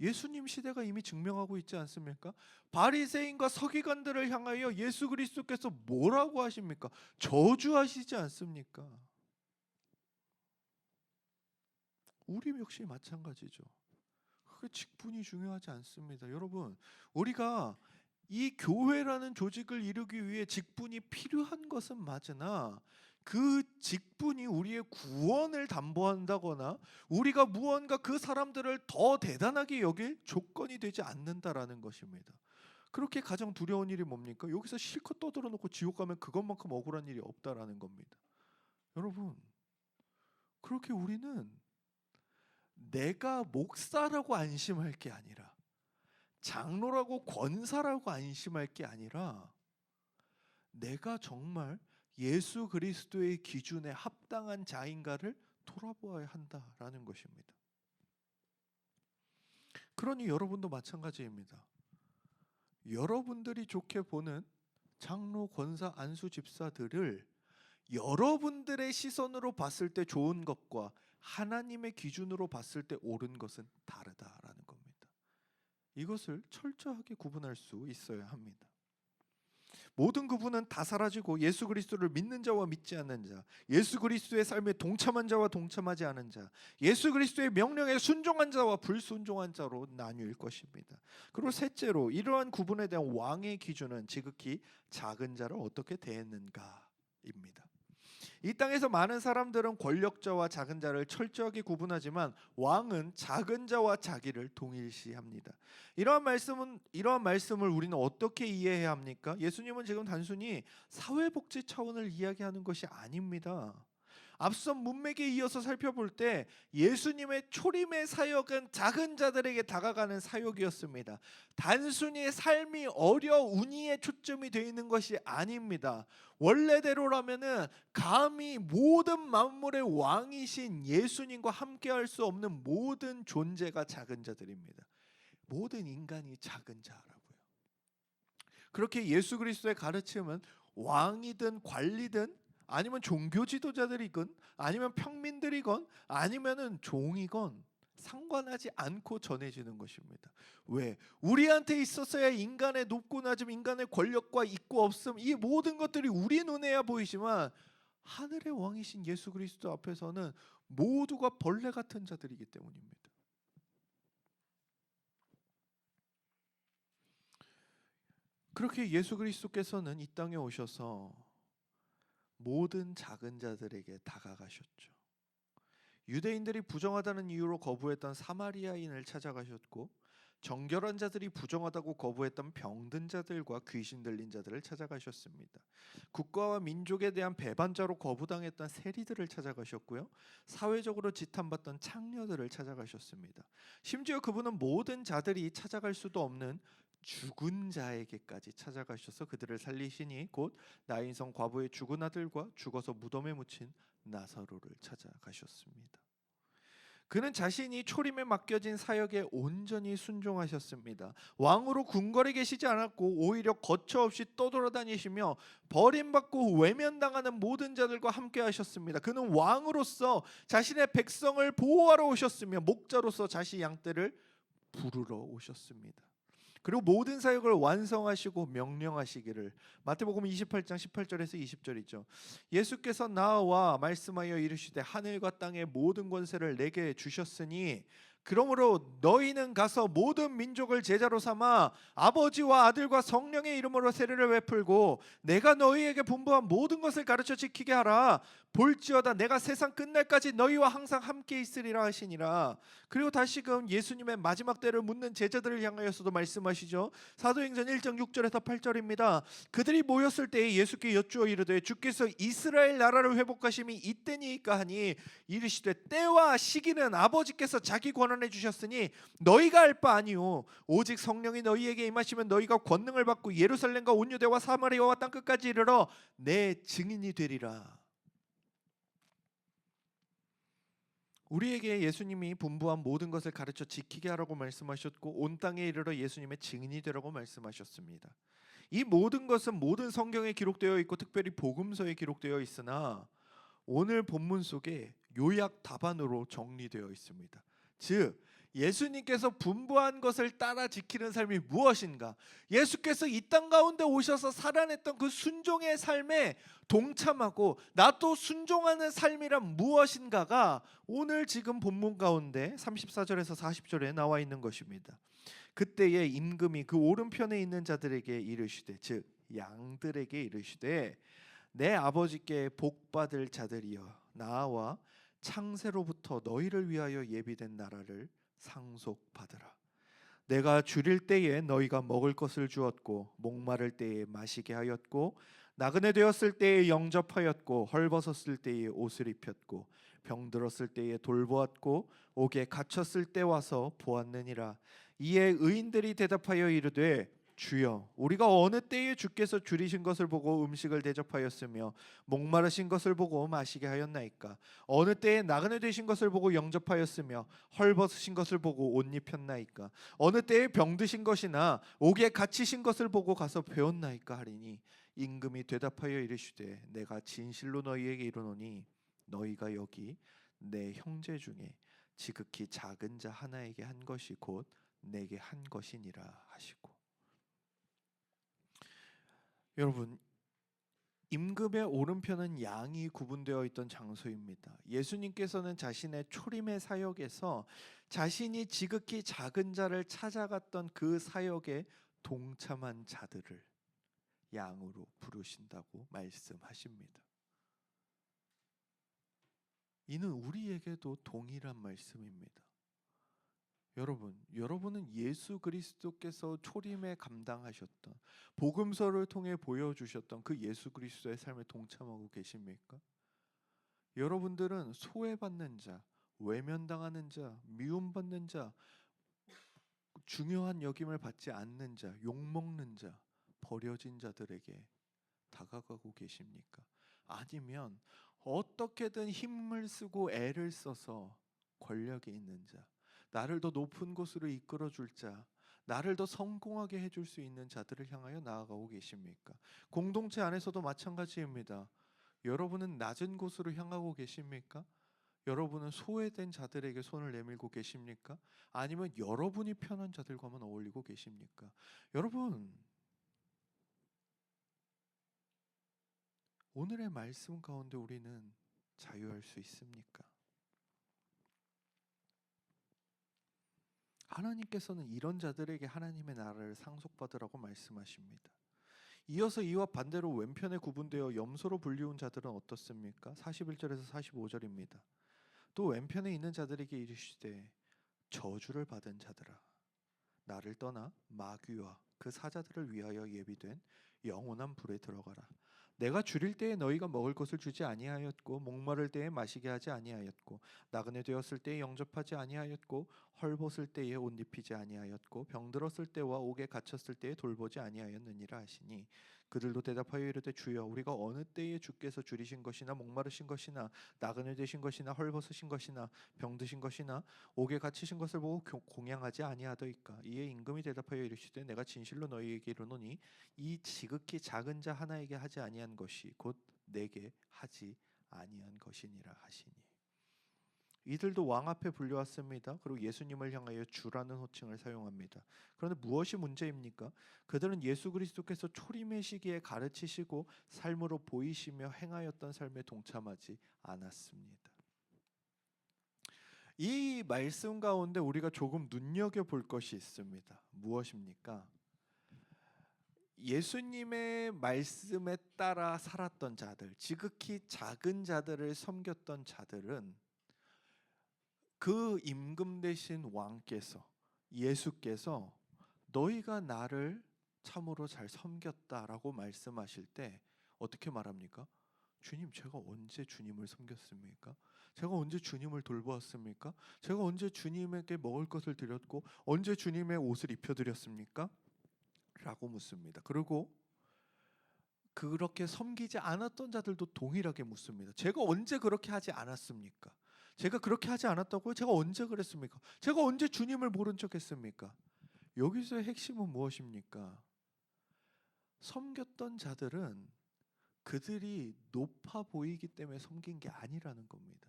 예수님 시대가 이미 증명하고 있지 않습니까? 바리새인과 서기관들을 향하여 예수 그리스도께서 뭐라고 하십니까? 저주하시지 않습니까? 우리 역시 마찬가지죠. 그 직분이 중요하지 않습니다. 여러분, 우리가 이 교회라는 조직을 이루기 위해 직분이 필요한 것은 맞으나 그 직분이 우리의 구원을 담보한다거나 우리가 무언가 그 사람들을 더 대단하게 여길 조건이 되지 않는다라는 것입니다. 그렇게 가장 두려운 일이 뭡니까? 여기서 실컷 떠들어 놓고 지옥 가면 그것만큼 억울한 일이 없다라는 겁니다. 여러분, 그렇게 우리는 내가 목사라고 안심할 게 아니라 장로라고 권사라고 안심할 게 아니라 내가 정말 예수 그리스도의 기준에 합당한 자인가를 돌아보아야 한다라는 것입니다. 그러니 여러분도 마찬가지입니다. 여러분들이 좋게 보는 장로, 권사, 안수 집사들을 여러분들의 시선으로 봤을 때 좋은 것과 하나님의 기준으로 봤을 때 옳은 것은 다르다라는 겁니다. 이것을 철저하게 구분할 수 있어야 합니다. 모든 구분은 다 사라지고 예수 그리스도를 믿는 자와 믿지 않는 자, 예수 그리스도의 삶에 동참한 자와 동참하지 않은 자, 예수 그리스도의 명령에 순종한 자와 불순종한 자로 나뉠 것입니다. 그리고 셋째로 이러한 구분에 대한 왕의 기준은 지극히 작은 자를 어떻게 대했는가입니다. 이 땅에서 많은 사람들은 권력자와 작은 자를 철저하게 구분하지만 왕은 작은 자와 자기를 동일시합니다. 이러한 말씀을 우리는 어떻게 이해해야 합니까? 예수님은 지금 단순히 사회복지 차원을 이야기하는 것이 아닙니다. 앞선 문맥에 이어서 살펴볼 때 예수님의 초림의 사역은 작은 자들에게 다가가는 사역이었습니다. 단순히 삶이 어려우니에 초점이 되어 있는 것이 아닙니다. 원래대로라면은 감히 모든 만물의 왕이신 예수님과 함께할 수 없는 모든 존재가 작은 자들입니다. 모든 인간이 작은 자라고요. 그렇게 예수 그리스도의 가르침은 왕이든 관리든 아니면 종교 지도자들이건 아니면 평민들이건 아니면은 종이건 상관하지 않고 전해지는 것입니다. 왜? 우리한테 있어서야 인간의 높고 낮음, 인간의 권력과 있고 없음, 이 모든 것들이 우리 눈에야 보이지만 하늘의 왕이신 예수 그리스도 앞에서는 모두가 벌레 같은 자들이기 때문입니다. 그렇게 예수 그리스도께서는 이 땅에 오셔서 모든 작은 자들에게 다가가셨죠. 유대인들이 부정하다는 이유로 거부했던 사마리아인을 찾아가셨고 정결한 자들이 부정하다고 거부했던 병든 자들과 귀신 들린 자들을 찾아가셨습니다. 국가와 민족에 대한 배반자로 거부당했던 세리들을 찾아가셨고요. 사회적으로 지탄받던 창녀들을 찾아가셨습니다. 심지어 그분은 모든 자들이 찾아갈 수도 없는 죽은 자에게까지 찾아가셔서 그들을 살리시니 곧 나인성 과부의 죽은 아들과 죽어서 무덤에 묻힌 나사로를 찾아가셨습니다. 그는 자신이 초림에 맡겨진 사역에 온전히 순종하셨습니다. 왕으로 궁궐에 계시지 않았고 오히려 거처 없이 떠돌아다니시며 버림받고 외면당하는 모든 자들과 함께 하셨습니다. 그는 왕으로서 자신의 백성을 보호하러 오셨으며 목자로서 자신의 양떼를 부르러 오셨습니다. 그리고 모든 사역을 완성하시고 명령하시기를. 마태복음 28장 18절에서 20절이죠. 예수께서 나와 말씀하여 이르시되 하늘과 땅의 모든 권세를 내게 주셨으니 그러므로 너희는 가서 모든 민족을 제자로 삼아 아버지와 아들과 성령의 이름으로 세례를 베풀고 내가 너희에게 분부한 모든 것을 가르쳐 지키게 하라. 볼지어다 내가 세상 끝날까지 너희와 항상 함께 있으리라 하시니라. 그리고 다시금 예수님의 마지막 때를 묻는 제자들을 향하여서도 말씀하시죠. 사도행전 1장 6절에서 8절입니다. 그들이 모였을 때에 예수께 여쭈어 이르되 주께서 이스라엘 나라를 회복하심이 이때니까 하니 이르시되 때와 시기는 아버지께서 자기 권한해 주셨으니 너희가 알 바 아니요 오직 성령이 너희에게 임하시면 너희가 권능을 받고 예루살렘과 온 유대와 사마리아와 땅 끝까지 이르러 내 증인이 되리라. 우리에게 예수님이 분부한 모든 것을 가르쳐 지키게 하라고 말씀하셨고 온 땅에 이르러 예수님의 증인이 되라고 말씀하셨습니다. 이 모든 것은 모든 성경에 기록되어 있고 특별히 복음서에 기록되어 있으나 오늘 본문 속에 요약 답안으로 정리되어 있습니다. 즉 예수님께서 분부한 것을 따라 지키는 삶이 무엇인가? 예수께서 이 땅 가운데 오셔서 살아냈던 그 순종의 삶에 동참하고 나 또 순종하는 삶이란 무엇인가가 오늘 지금 본문 가운데 34절에서 40절에 나와 있는 것입니다. 그때에 임금이 그 오른편에 있는 자들에게 이르시되 즉 양들에게 이르시되 내 아버지께 복받을 자들이여 나와 창세로부터 너희를 위하여 예비된 나라를 상속받으라. 내가 줄일 때에 너희가 먹을 것을 주었고 목마를 때에 마시게 하였고 나그네 되었을 때에 영접하였고 헐벗었을 때에 옷을 입혔고 병들었을 때에 돌보았고 옥에 갇혔을 때 와서 보았느니라. 이에 의인들이 대답하여 이르되 주여 우리가 어느 때에 주께서 줄이신 것을 보고 음식을 대접하였으며 목마르신 것을 보고 마시게 하였나이까? 어느 때에 나그네 되신 것을 보고 영접하였으며 헐벗으신 것을 보고 옷 입혔나이까? 어느 때에 병드신 것이나 옥에 갇히신 것을 보고 가서 배웠나이까 하리니 임금이 대답하여 이르시되 내가 진실로 너희에게 이르노니 너희가 여기 내 형제 중에 지극히 작은 자 하나에게 한 것이 곧 내게 한 것이니라 하시고. 여러분 임금의 오른편은 양이 구분되어 있던 장소입니다. 예수님께서는 자신의 초림의 사역에서 자신이 지극히 작은 자를 찾아갔던 그 사역에 동참한 자들을 양으로 부르신다고 말씀하십니다. 이는 우리에게도 동일한 말씀입니다. 여러분은 예수 그리스도께서 초림에 감당하셨던 복음서를 통해 보여주셨던 그 예수 그리스도의 삶에 동참하고 계십니까? 여러분들은 소외받는 자, 외면당하는 자, 미움받는 자, 중요한 여김을 받지 않는 자, 욕먹는 자, 버려진 자들에게 다가가고 계십니까? 아니면 어떻게든 힘을 쓰고 애를 써서 권력이 있는 자, 나를 더 높은 곳으로 이끌어 줄 자, 나를 더 성공하게 해줄 수 있는 자들을 향하여 나아가고 계십니까? 공동체 안에서도 마찬가지입니다. 여러분은 낮은 곳으로 향하고 계십니까? 여러분은 소외된 자들에게 손을 내밀고 계십니까? 아니면 여러분이 편한 자들과만 어울리고 계십니까? 여러분, 오늘의 말씀 가운데 우리는 자유할 수 있습니까? 하나님께서는 이런 자들에게 하나님의 나라를 상속받으라고 말씀하십니다. 이어서 이와 반대로 왼편에 구분되어 염소로 불리운 자들은 어떻습니까? 41절에서 45절입니다. 또 왼편에 있는 자들에게 이르시되 저주를 받은 자들아 나를 떠나 마귀와 그 사자들을 위하여 예비된 영원한 불에 들어가라. 내가 줄일 때에 너희가 먹을 것을 주지 아니하였고 목마를 때에 마시게 하지 아니하였고 나그네 되었을 때에 영접하지 아니하였고 헐벗을 때에 옷 입히지 아니하였고 병들었을 때와 옥에 갇혔을 때에 돌보지 아니하였느니라 하시니 그들도 대답하여 이르되 주여 우리가 어느 때에 주께서 줄이신 것이나 목마르신 것이나 나그네 되신 것이나 헐벗으신 것이나 병드신 것이나 옥에 갇히신 것을 보고 공양하지 아니하더이까? 이에 임금이 대답하여 이르시되 내가 진실로 너희에게 이르노니 이 지극히 작은 자 하나에게 하지 아니한 것이 곧 내게 하지 아니한 것이니라 하시니. 이들도 왕 앞에 불려왔습니다. 그리고 예수님을 향하여 주라는 호칭을 사용합니다. 그런데 무엇이 문제입니까? 그들은 예수 그리스도께서 초림의 시기에 가르치시고 삶으로 보이시며 행하였던 삶에 동참하지 않았습니다. 이 말씀 가운데 우리가 조금 눈여겨볼 것이 있습니다. 무엇입니까? 예수님의 말씀에 따라 살았던 자들, 지극히 작은 자들을 섬겼던 자들은 그 임금 되신 왕께서, 예수께서 너희가 나를 참으로 잘 섬겼다라고 말씀하실 때 어떻게 말합니까? 주님, 제가 언제 주님을 섬겼습니까? 제가 언제 주님을 돌보았습니까? 제가 언제 주님에게 먹을 것을 드렸고 언제 주님의 옷을 입혀드렸습니까? 라고 묻습니다. 그리고 그렇게 섬기지 않았던 자들도 동일하게 묻습니다. 제가 언제 그렇게 하지 않았습니까? 제가 그렇게 하지 않았다고요? 제가 언제 그랬습니까? 제가 언제 주님을 모른 척 했습니까? 여기서의 핵심은 무엇입니까? 섬겼던 자들은 그들이 높아 보이기 때문에 섬긴 게 아니라는 겁니다.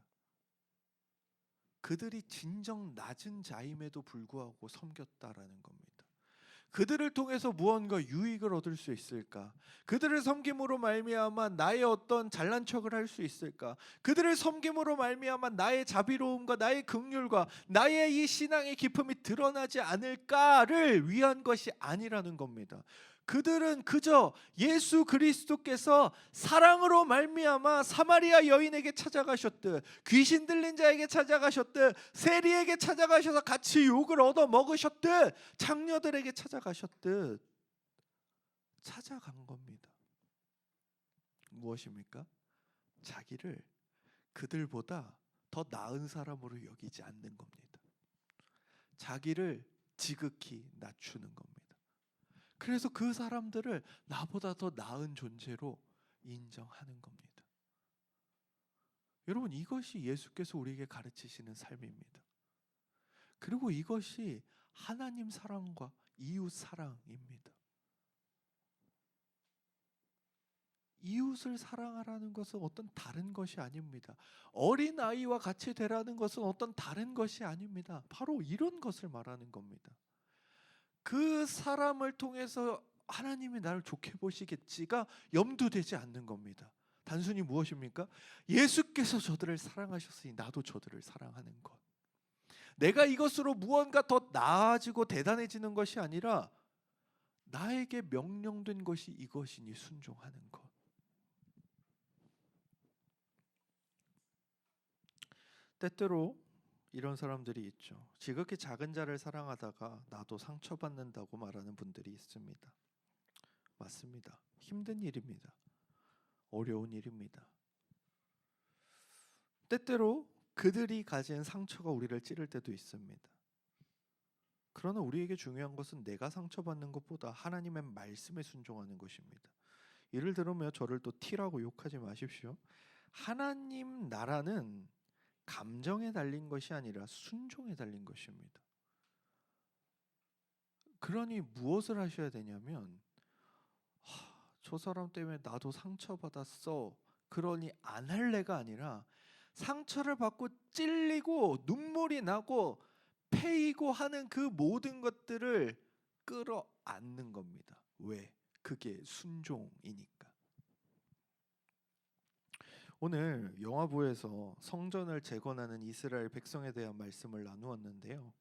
그들이 진정 낮은 자임에도 불구하고 섬겼다라는 겁니다. 그들을 통해서 무언가 유익을 얻을 수 있을까? 그들을 섬김으로 말미암아 나의 어떤 잘난 척을 할 수 있을까? 그들을 섬김으로 말미암아 나의 자비로움과 나의 긍휼과 나의 이 신앙의 기품이 드러나지 않을까를 위한 것이 아니라는 겁니다. 그들은 그저 예수 그리스도께서 사랑으로 말미암아 사마리아 여인에게 찾아가셨듯, 귀신 들린 자에게 찾아가셨듯, 세리에게 찾아가셔서 같이 욕을 얻어 먹으셨듯, 창녀들에게 찾아가셨듯 찾아간 겁니다. 무엇입니까? 자기를 그들보다 더 나은 사람으로 여기지 않는 겁니다. 자기를 지극히 낮추는 겁니다. 그래서 그 사람들을 나보다 더 나은 존재로 인정하는 겁니다. 여러분, 이것이 예수께서 우리에게 가르치시는 삶입니다. 그리고 이것이 하나님 사랑과 이웃 사랑입니다. 이웃을 사랑하라는 것은 어떤 다른 것이 아닙니다. 어린 아이와 같이 되라는 것은 어떤 다른 것이 아닙니다. 바로 이런 것을 말하는 겁니다. 그 사람을 통해서 하나님이 나를 좋게 보시겠지가 염두되지 않는 겁니다. 단순히 무엇입니까? 예수께서 저들을 사랑하셨으니 나도 저들을 사랑하는 것. 내가 이것으로 무언가 더 나아지고 대단해지는 것이 아니라 나에게 명령된 것이 이것이니 순종하는 것. 때때로 이런 사람들이 있죠. 지극히 작은 자를 사랑하다가 나도 상처받는다고 말하는 분들이 있습니다. 맞습니다. 힘든 일입니다. 어려운 일입니다. 때때로 그들이 가진 상처가 우리를 찌를 때도 있습니다. 그러나 우리에게 중요한 것은 내가 상처받는 것보다 하나님의 말씀에 순종하는 것입니다. 이를 들으며 저를 또 T라고 욕하지 마십시오. 하나님 나라는 감정에 달린 것이 아니라 순종에 달린 것입니다. 그러니 무엇을 하셔야 되냐면, 저 사람 때문에 나도 상처받았어, 그러니 안 할래가 아니라 상처를 받고 찔리고 눈물이 나고 패이고 하는 그 모든 것들을 끌어안는 겁니다. 왜? 그게 순종이니까. 오늘 영화부에서 성전을 재건하는 이스라엘 백성에 대한 말씀을 나누었는데요.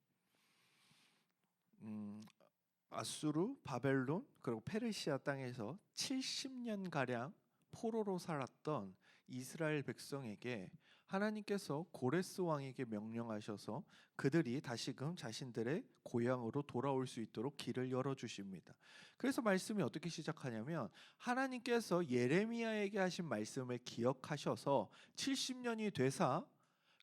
아수르, 바벨론, 그리고 페르시아 땅에서 70년 가량 포로로 살았던 이스라엘 백성에게 하나님께서 고레스 왕에게 명령하셔서 그들이 다시금 자신들의 고향으로 돌아올 수 있도록 길을 열어주십니다. 그래서 말씀이 어떻게 시작하냐면, 하나님께서 예레미야에게 하신 말씀을 기억하셔서 70년이 되사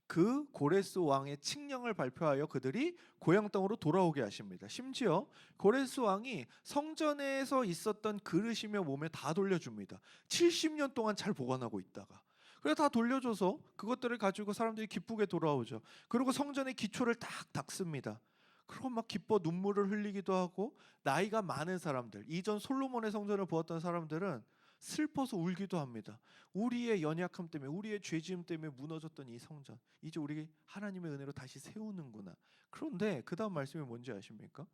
그 고레스 왕의 칙령을 발표하여 그들이 고향 땅으로 돌아오게 하십니다. 심지어 고레스 왕이 성전에서 있었던 그릇이며 몸에 다 돌려줍니다. 70년 동안 잘 보관하고 있다가 그래서 다 돌려줘서 그것들을 가지고 사람들이 기쁘게 돌아오죠. 그리고 성전의 기초를 딱 닦습니다. 그리고 막 기뻐 눈물을 흘리기도 하고, 나이가 많은 사람들, 이전 솔로몬의 성전을 보았던 사람들은 슬퍼서 울기도 합니다. 우리의 연약함 때문에, 우리의 죄지음 때문에 무너졌던 이 성전, 이제 우리 하나님의 은혜로 다시 세우는구나. 그런데 그 다음 말씀이 뭔지 아십니까?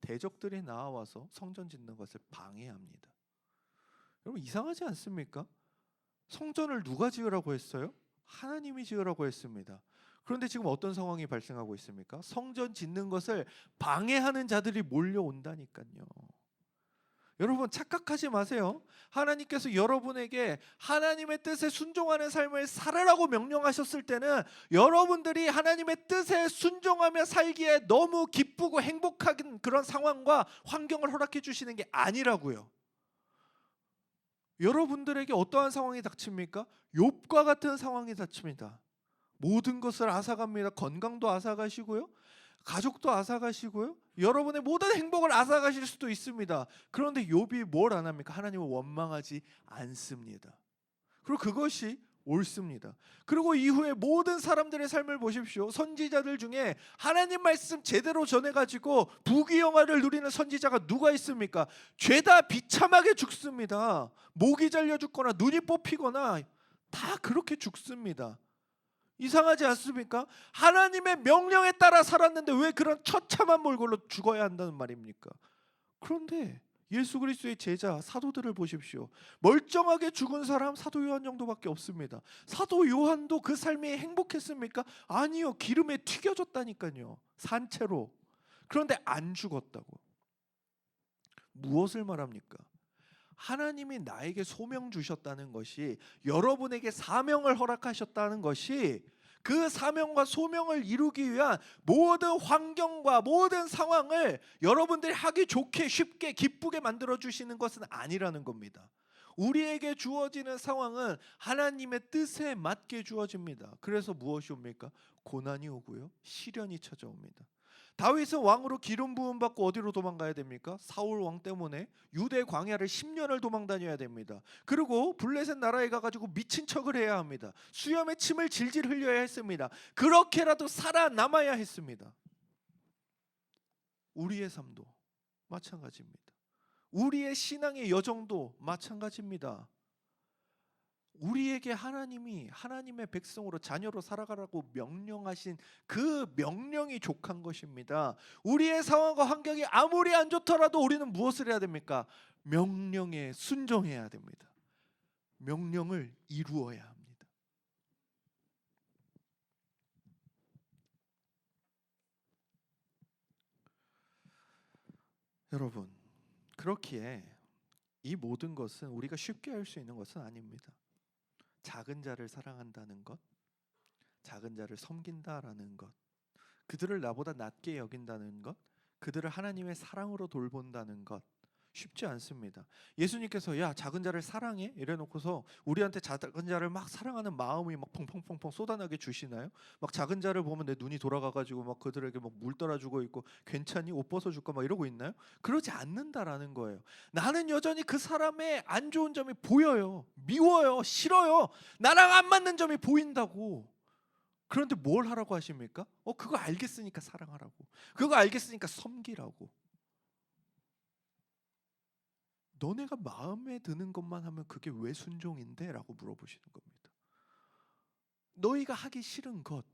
대적들이 나와서 성전 짓는 것을 방해합니다. 여러분, 이상하지 않습니까? 성전을 누가 지으라고 했어요? 하나님이 지으라고 했습니다. 그런데 지금 어떤 상황이 발생하고 있습니까? 성전 짓는 것을 방해하는 자들이 몰려온다니까요. 여러분, 착각하지 마세요. 하나님께서 여러분에게 하나님의 뜻에 순종하는 삶을 살아라고 명령하셨을 때는 여러분들이 하나님의 뜻에 순종하며 살기에 너무 기쁘고 행복한 그런 상황과 환경을 허락해 주시는 게 아니라고요. 여러분들에게 어떠한 상황이 닥칩니까? 욥과 같은 상황이 닥칩니다. 모든 것을 앗아갑니다. 건강도 앗아가시고요, 가족도 앗아가시고요, 여러분의 모든 행복을 앗아가실 수도 있습니다. 그런데 욥이 뭘 안 합니까? 하나님을 원망하지 않습니다. 그리고 그것이 옳습니다. 그리고 이후에 모든 사람들의 삶을 보십시오. 선지자들 중에 하나님 말씀 제대로 전해가지고 부귀영화를 누리는 선지자가 누가 있습니까? 죄다 비참하게 죽습니다. 목이 잘려 죽거나 눈이 뽑히거나 다 그렇게 죽습니다. 이상하지 않습니까? 하나님의 명령에 따라 살았는데 왜 그런 처참한 몰골로 죽어야 한다는 말입니까? 그런데 예수 그리스도의 제자 사도들을 보십시오. 멀쩡하게 죽은 사람 사도 요한 정도밖에 없습니다. 사도 요한도 그 삶이 행복했습니까? 아니요. 기름에 튀겨졌다니까요. 산채로. 그런데 안 죽었다고. 무엇을 말합니까? 하나님이 나에게 소명 주셨다는 것이, 여러분에게 사명을 허락하셨다는 것이, 그 사명과 소명을 이루기 위한 모든 환경과 모든 상황을 여러분들이 하기 좋게 쉽게 기쁘게 만들어 주시는 것은 아니라는 겁니다. 우리에게 주어지는 상황은 하나님의 뜻에 맞게 주어집니다. 그래서 무엇이 옵니까? 고난이 오고요, 시련이 찾아옵니다. 다윗은 왕으로 기름 부음 받고 어디로 도망가야 됩니까? 사울 왕 때문에 유대 광야를 10년을 도망 다녀야 됩니다. 그리고 블레셋 나라에 가가지고 미친 척을 해야 합니다. 수염에 침을 질질 흘려야 했습니다. 그렇게라도 살아남아야 했습니다. 우리의 삶도 마찬가지입니다. 우리의 신앙의 여정도 마찬가지입니다. 우리에게 하나님이 하나님의 백성으로 자녀로 살아가라고 명령하신 그 명령이 족한 것입니다. 우리의 상황과 환경이 아무리 안 좋더라도 우리는 무엇을 해야 됩니까? 명령에 순종해야 됩니다. 명령을 이루어야 합니다. 여러분, 그렇기에 이 모든 것은 우리가 쉽게 할 수 있는 것은 아닙니다. 작은 자를 사랑한다는 것, 작은 자를 섬긴다라는 것, 그들을 나보다 낮게 여긴다는 것, 그들을 하나님의 사랑으로 돌본다는 것, 쉽지 않습니다. 예수님께서 야 작은 자를 사랑해? 이래놓고서 우리한테 작은 자를 막 사랑하는 마음이 막 펑펑펑펑 쏟아나게 주시나요? 막 작은 자를 보면 내 눈이 돌아가가지고 막 그들에게 막 물 따라주고 있고 괜찮니? 옷 벗어줄까? 막 이러고 있나요? 그러지 않는다라는 거예요. 나는 여전히 그 사람의 안 좋은 점이 보여요. 미워요. 싫어요. 나랑 안 맞는 점이 보인다고. 그런데 뭘 하라고 하십니까? 그거 알겠으니까 사랑하라고. 그거 알겠으니까 섬기라고. 너네가 마음에 드는 것만 하면 그게 왜 순종인데? 라고 물어보시는 겁니다. 너희가 하기 싫은 것,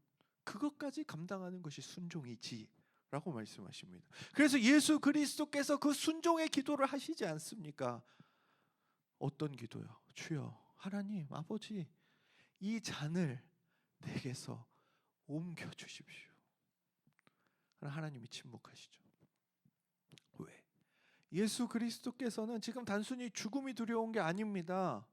그것까지 감당하는 것이 순종이지 라고 말씀하십니다. 그래서 예수 그리스도께서 그 순종의 기도를 하시지 않습니까? 어떤 기도요? 주여 하나님 아버지, 이 잔을 내게서 옮겨주십시오. 하나님이 침묵하시죠. 왜? 예수 그리스도께서는 지금 단순히 죽음이 두려운 게 아닙니다.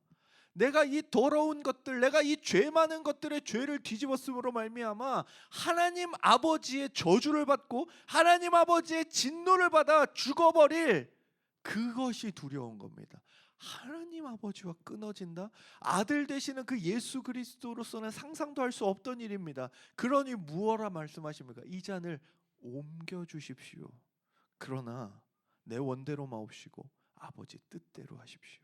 내가 이 더러운 것들, 내가 이 죄 많은 것들의 죄를 뒤집었음으로 말미암아 하나님 아버지의 저주를 받고 하나님 아버지의 진노를 받아 죽어버릴 그것이 두려운 겁니다. 하나님 아버지와 끊어진다? 아들 되시는 그 예수 그리스도로서는 상상도 할 수 없던 일입니다. 그러니 무엇라 말씀하십니까? 이 잔을 옮겨주십시오. 그러나 내 원대로 마옵시고 아버지 뜻대로 하십시오.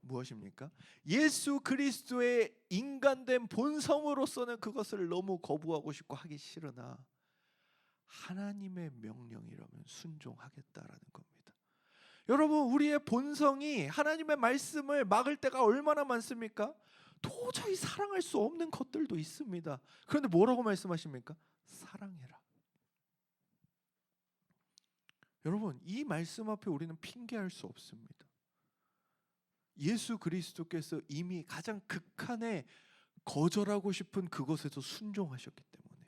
무엇입니까? 예수 그리스도의 인간된 본성으로서는 그것을 너무 거부하고 싶고 하기 싫으나 하나님의 명령이라면 순종하겠다라는 겁니다. 여러분, 우리의 본성이 하나님의 말씀을 막을 때가 얼마나 많습니까? 도저히 사랑할 수 없는 것들도 있습니다. 그런데 뭐라고 말씀하십니까? 사랑해라. 여러분, 이 말씀 앞에 우리는 핑계할 수 없습니다. 예수 그리스도께서 이미 가장 극한의 거절하고 싶은 그것에서 순종하셨기 때문에,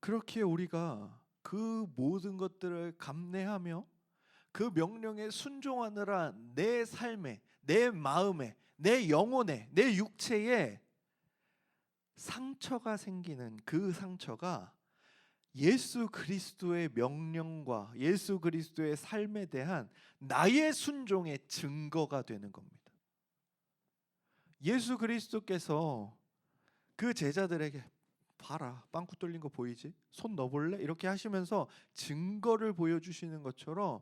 그렇게 우리가 그 모든 것들을 감내하며 그 명령에 순종하느라 내 삶에, 내 마음에, 내 영혼에, 내 육체에 상처가 생기는 그 상처가 예수 그리스도의 명령과 예수 그리스도의 삶에 대한 나의 순종의 증거가 되는 겁니다. 예수 그리스도께서 그 제자들에게 봐라, 빵꾸 뚫린 거 보이지? 손 넣어볼래? 이렇게 하시면서 증거를 보여주시는 것처럼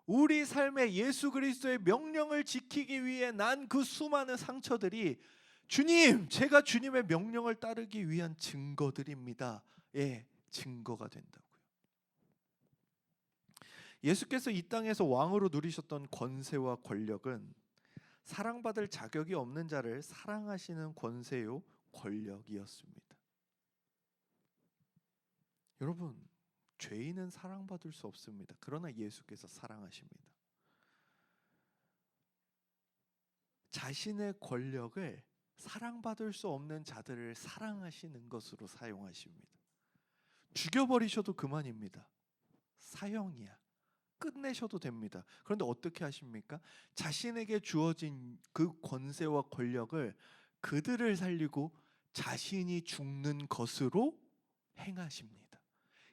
우리 삶에 예수 그리스도의 명령을 지키기 위해 난 그 수많은 상처들이 주님, 제가 주님의 명령을 따르기 위한 증거들입니다. 예, 증거가 된다고요. 예수께서 이 땅에서 왕으로 누리셨던 권세와 권력은 사랑받을 자격이 없는 자를 사랑하시는 권세요, 권력이었습니다. 여러분, 죄인은 사랑받을 수 없습니다. 그러나 예수께서 사랑하십니다. 자신의 권력을 사랑받을 수 없는 자들을 사랑하시는 것으로 사용하십니다. 죽여버리셔도 그만입니다. 사형이야. 끝내셔도 됩니다. 그런데 어떻게 하십니까? 자신에게 주어진 그 권세와 권력을 그들을 살리고 자신이 죽는 것으로 행하십니다.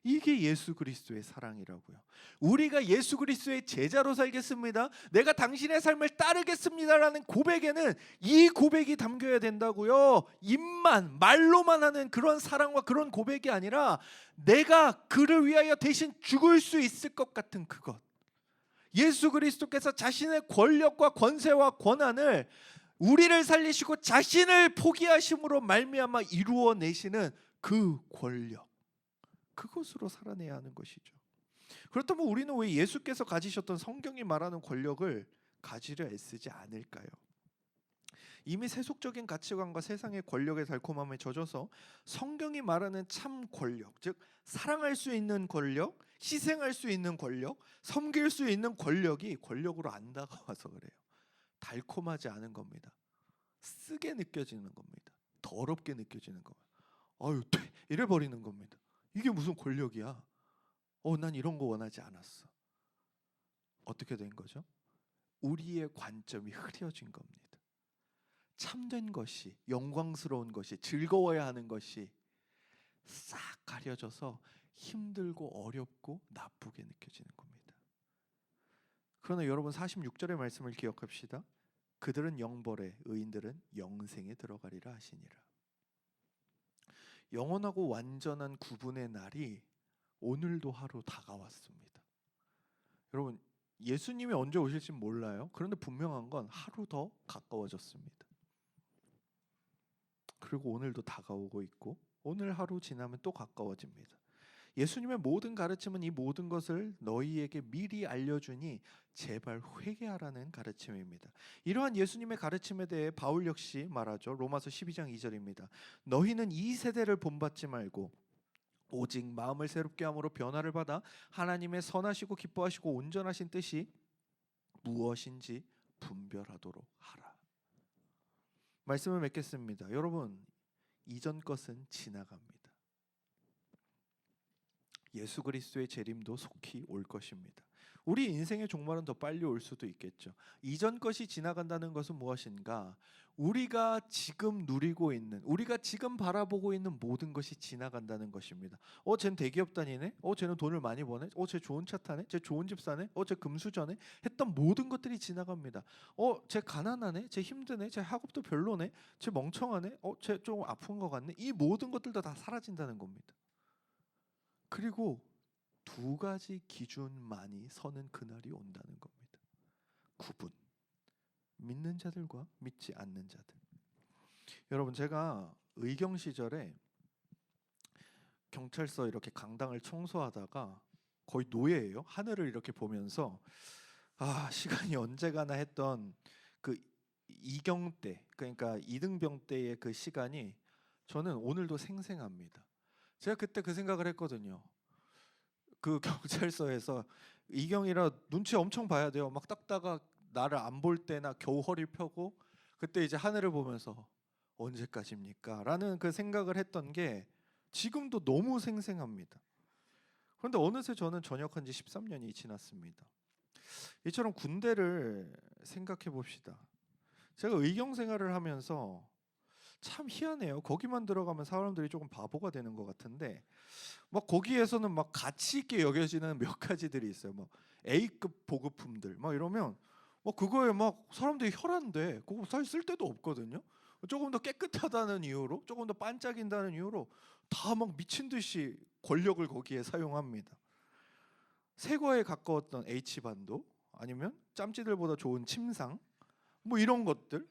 이게 예수 그리스도의 사랑이라고요. 우리가 예수 그리스도의 제자로 살겠습니다, 내가 당신의 삶을 따르겠습니다라는 고백에는 이 고백이 담겨야 된다고요. 입만, 말로만 하는 그런 사랑과 그런 고백이 아니라 내가 그를 위하여 대신 죽을 수 있을 것 같은 그것, 예수 그리스도께서 자신의 권력과 권세와 권한을 우리를 살리시고 자신을 포기하심으로 말미암아 이루어내시는 그 권력, 그것으로 살아내야 하는 것이죠. 그렇다면 우리는 왜 예수께서 가지셨던 성경이 말하는 권력을 가지려 애쓰지 않을까요? 이미 세속적인 가치관과 세상의 권력의 달콤함에 젖어서 성경이 말하는 참 권력, 즉 사랑할 수 있는 권력, 희생할 수 있는 권력, 섬길 수 있는 권력이 권력으로 안 다가와서 그래요. 달콤하지 않은 겁니다. 쓰게 느껴지는 겁니다. 더럽게 느껴지는 겁니다. 아유, 이래 버리는 겁니다. 이게 무슨 권력이야? 난 이런 거 원하지 않았어. 어떻게 된 거죠? 우리의 관점이 흐려진 겁니다. 참된 것이, 영광스러운 것이, 즐거워야 하는 것이 싹 가려져서 힘들고 어렵고 나쁘게 느껴지는 겁니다. 그러나 여러분, 46절의 말씀을 기억합시다. 그들은 영벌에, 의인들은 영생에 들어가리라 하시니라. 영원하고 완전한 구분의 날이 오늘도 하루 다가왔습니다. 여러분, 예수님이 언제 오실지 몰라요. 그런데 분명한 건 하루 더 가까워졌습니다. 그리고 오늘도 다가오고 있고 오늘 하루 지나면 또 가까워집니다. 예수님의 모든 가르침은 이 모든 것을 너희에게 미리 알려주니 제발 회개하라는 가르침입니다. 이러한 예수님의 가르침에 대해 바울 역시 말하죠. 로마서 12장 2절입니다. 너희는 이 세대를 본받지 말고 오직 마음을 새롭게 함으로 변화를 받아 하나님의 선하시고 기뻐하시고 온전하신 뜻이 무엇인지 분별하도록 하라. 말씀을 맺겠습니다. 여러분, 이전 것은 지나갑니다. 예수 그리스도의 재림도 속히 올 것입니다. 우리 인생의 종말은 더 빨리 올 수도 있겠죠. 이전 것이 지나간다는 것은 무엇인가? 우리가 지금 누리고 있는, 우리가 지금 바라보고 있는 모든 것이 지나간다는 것입니다. 쟤는 대기업 다니네? 쟤는 돈을 많이 버네? 쟤 좋은 차 타네? 쟤 좋은 집 사네? 쟤 금수저네? 했던 모든 것들이 지나갑니다. 쟤 가난하네? 쟤 힘드네? 쟤 학업도 별로네? 쟤 멍청하네? 쟤 좀 아픈 것 같네? 이 모든 것들도 다 사라진다는 겁니다. 그리고 두 가지 기준만이 서는 그날이 온다는 겁니다. 구분. 믿는 자들과 믿지 않는 자들. 여러분, 제가 의경 시절에 경찰서 이렇게 강당을 청소하다가 거의 노예예요. 하늘을 이렇게 보면서 시간이 언제 가나 했던 그 이경 때, 그러니까 이등병 때의 그 시간이 저는 오늘도 생생합니다. 제가 그때 그 생각을 했거든요. 그 경찰서에서 이경이라 눈치 엄청 봐야 돼요. 막 닦다가 나를 안 볼 때나 겨우 허리 펴고 그때 이제 하늘을 보면서 언제까지입니까? 라는 그 생각을 했던 게 지금도 너무 생생합니다. 그런데 어느새 저는 전역한 지 13년이 지났습니다. 이처럼 군대를 생각해 봅시다. 제가 의경 생활을 하면서 참 희한해요. 거기만 들어가면 사람들이 조금 바보가 되는 것 같은데 막 거기에서는 막 가치 있게 여겨지는 몇 가지들이 있어요. 뭐 A급 보급품들 막 이러면 그거에 막 사람들이 혈안돼. 그거 사실 쓸 데도 없거든요. 조금 더 깨끗하다는 이유로, 조금 더 반짝인다는 이유로 다 막 미친 듯이 권력을 거기에 사용합니다. 새거에 가까웠던 H반도 아니면 짬찌들보다 좋은 침상 뭐 이런 것들,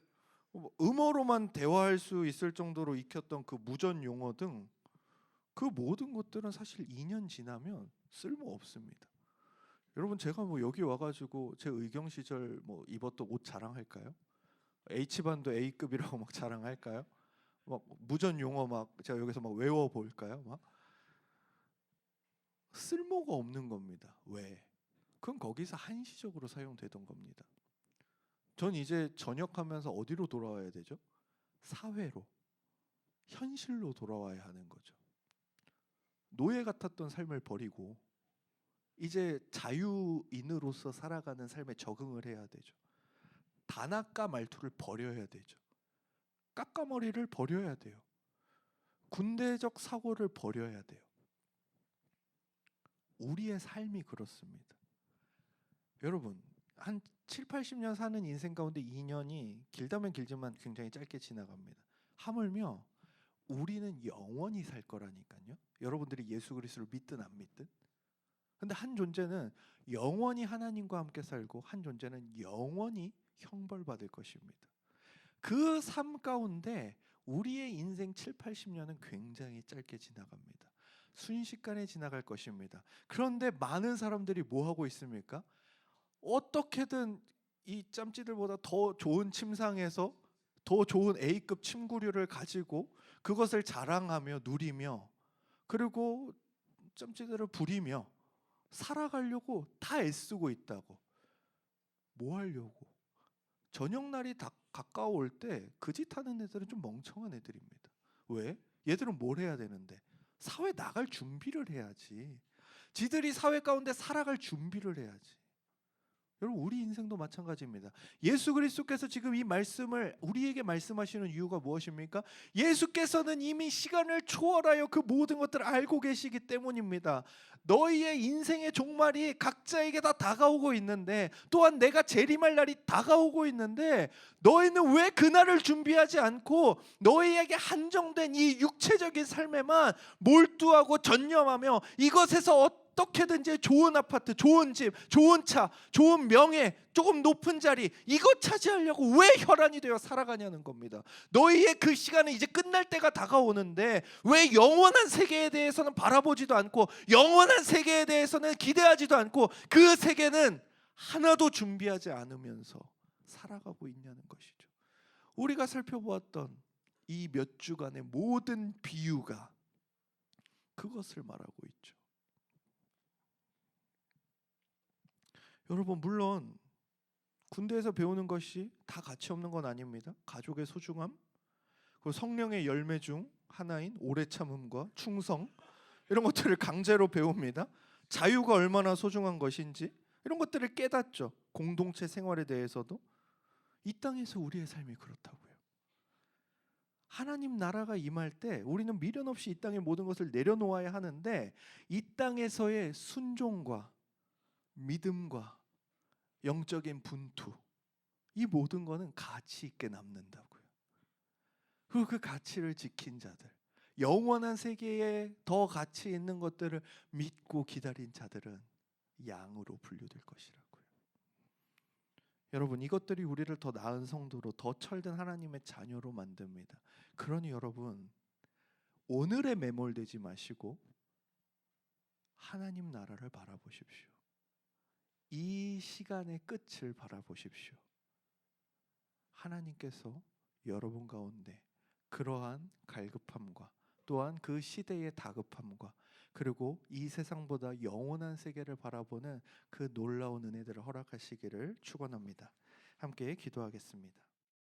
음어로만 대화할 수 있을 정도로 익혔던 그 무전 용어 등 그 모든 것들은 사실 2년 지나면 쓸모 없습니다. 여러분 제가 여기 와가지고 제 의경 시절 입었던 옷 자랑할까요? H반도 A급이라고 막 자랑할까요? 막 무전 용어 막 제가 여기서 막 외워 볼까요? 막 쓸모가 없는 겁니다. 왜? 그건 거기서 한시적으로 사용되던 겁니다. 전 이제 전역하면서 어디로 돌아와야 되죠? 사회로, 현실로 돌아와야 하는 거죠. 노예 같았던 삶을 버리고 이제 자유인으로서 살아가는 삶에 적응을 해야 되죠. 단아까 말투를 버려야 되죠. 까까머리를 버려야 돼요. 군대적 사고를 버려야 돼요. 우리의 삶이 그렇습니다. 여러분 한 7, 80년 사는 인생 가운데 2년이 길다면 길지만 굉장히 짧게 지나갑니다. 하물며 우리는 영원히 살 거라니까요. 여러분들이 예수 그리스도를 믿든 안 믿든. 근데 한 존재는 영원히 하나님과 함께 살고 한 존재는 영원히 형벌받을 것입니다. 그 삶 가운데 우리의 인생 7, 80년은 굉장히 짧게 지나갑니다. 순식간에 지나갈 것입니다. 그런데 많은 사람들이 뭐 하고 있습니까? 어떻게든 이 짬찌들보다 더 좋은 침상에서 더 좋은 A급 침구류를 가지고 그것을 자랑하며 누리며 그리고 짬찌들을 부리며 살아가려고 다 애쓰고 있다고. 뭐 하려고? 저녁 날이 다 가까워올 때 그 짓 하는 애들은 좀 멍청한 애들입니다. 왜? 얘들은 뭘 해야 되는데? 사회 나갈 준비를 해야지. 지들이 사회 가운데 살아갈 준비를 해야지. 여러분 우리 인생도 마찬가지입니다. 예수 그리스도께서 지금 이 말씀을 우리에게 말씀하시는 이유가 무엇입니까? 예수께서는 이미 시간을 초월하여 그 모든 것들을 알고 계시기 때문입니다. 너희의 인생의 종말이 각자에게 다 다가오고 있는데 또한 내가 재림할 날이 다가오고 있는데 너희는 왜 그날을 준비하지 않고 너희에게 한정된 이 육체적인 삶에만 몰두하고 전념하며 이것에서 어떻게든지 좋은 아파트, 좋은 집, 좋은 차, 좋은 명예, 조금 높은 자리 이것 차지하려고 왜 혈안이 되어 살아가냐는 겁니다. 너희의 그 시간은 이제 끝날 때가 다가오는데 왜 영원한 세계에 대해서는 바라보지도 않고 영원한 세계에 대해서는 기대하지도 않고 그 세계는 하나도 준비하지 않으면서 살아가고 있냐는 것이죠. 우리가 살펴보았던 이 몇 주간의 모든 비유가 그것을 말하고 있죠. 여러분 물론 군대에서 배우는 것이 다 가치 없는 건 아닙니다. 가족의 소중함, 그리고 성령의 열매 중 하나인 오래 참음과 충성 이런 것들을 강제로 배웁니다. 자유가 얼마나 소중한 것인지 이런 것들을 깨닫죠. 공동체 생활에 대해서도 이 땅에서 우리의 삶이 그렇다고요. 하나님 나라가 임할 때 우리는 미련 없이 이 땅의 모든 것을 내려놓아야 하는데 이 땅에서의 순종과 믿음과 영적인 분투 이 모든 거는 가치 있게 남는다고요. 그리고 그 가치를 지킨 자들, 영원한 세계에 더 가치 있는 것들을 믿고 기다린 자들은 양으로 분류될 것이라고요. 여러분 이것들이 우리를 더 나은 성도로 더 철든 하나님의 자녀로 만듭니다. 그러니 여러분 오늘에 매몰되지 마시고 하나님 나라를 바라보십시오. 이 시간의 끝을 바라보십시오. 하나님께서 여러분 가운데 그러한 갈급함과 또한 그 시대의 다급함과 그리고 이 세상보다 영원한 세계를 바라보는 그 놀라운 은혜들을 허락하시기를 축원합니다. 함께 기도하겠습니다.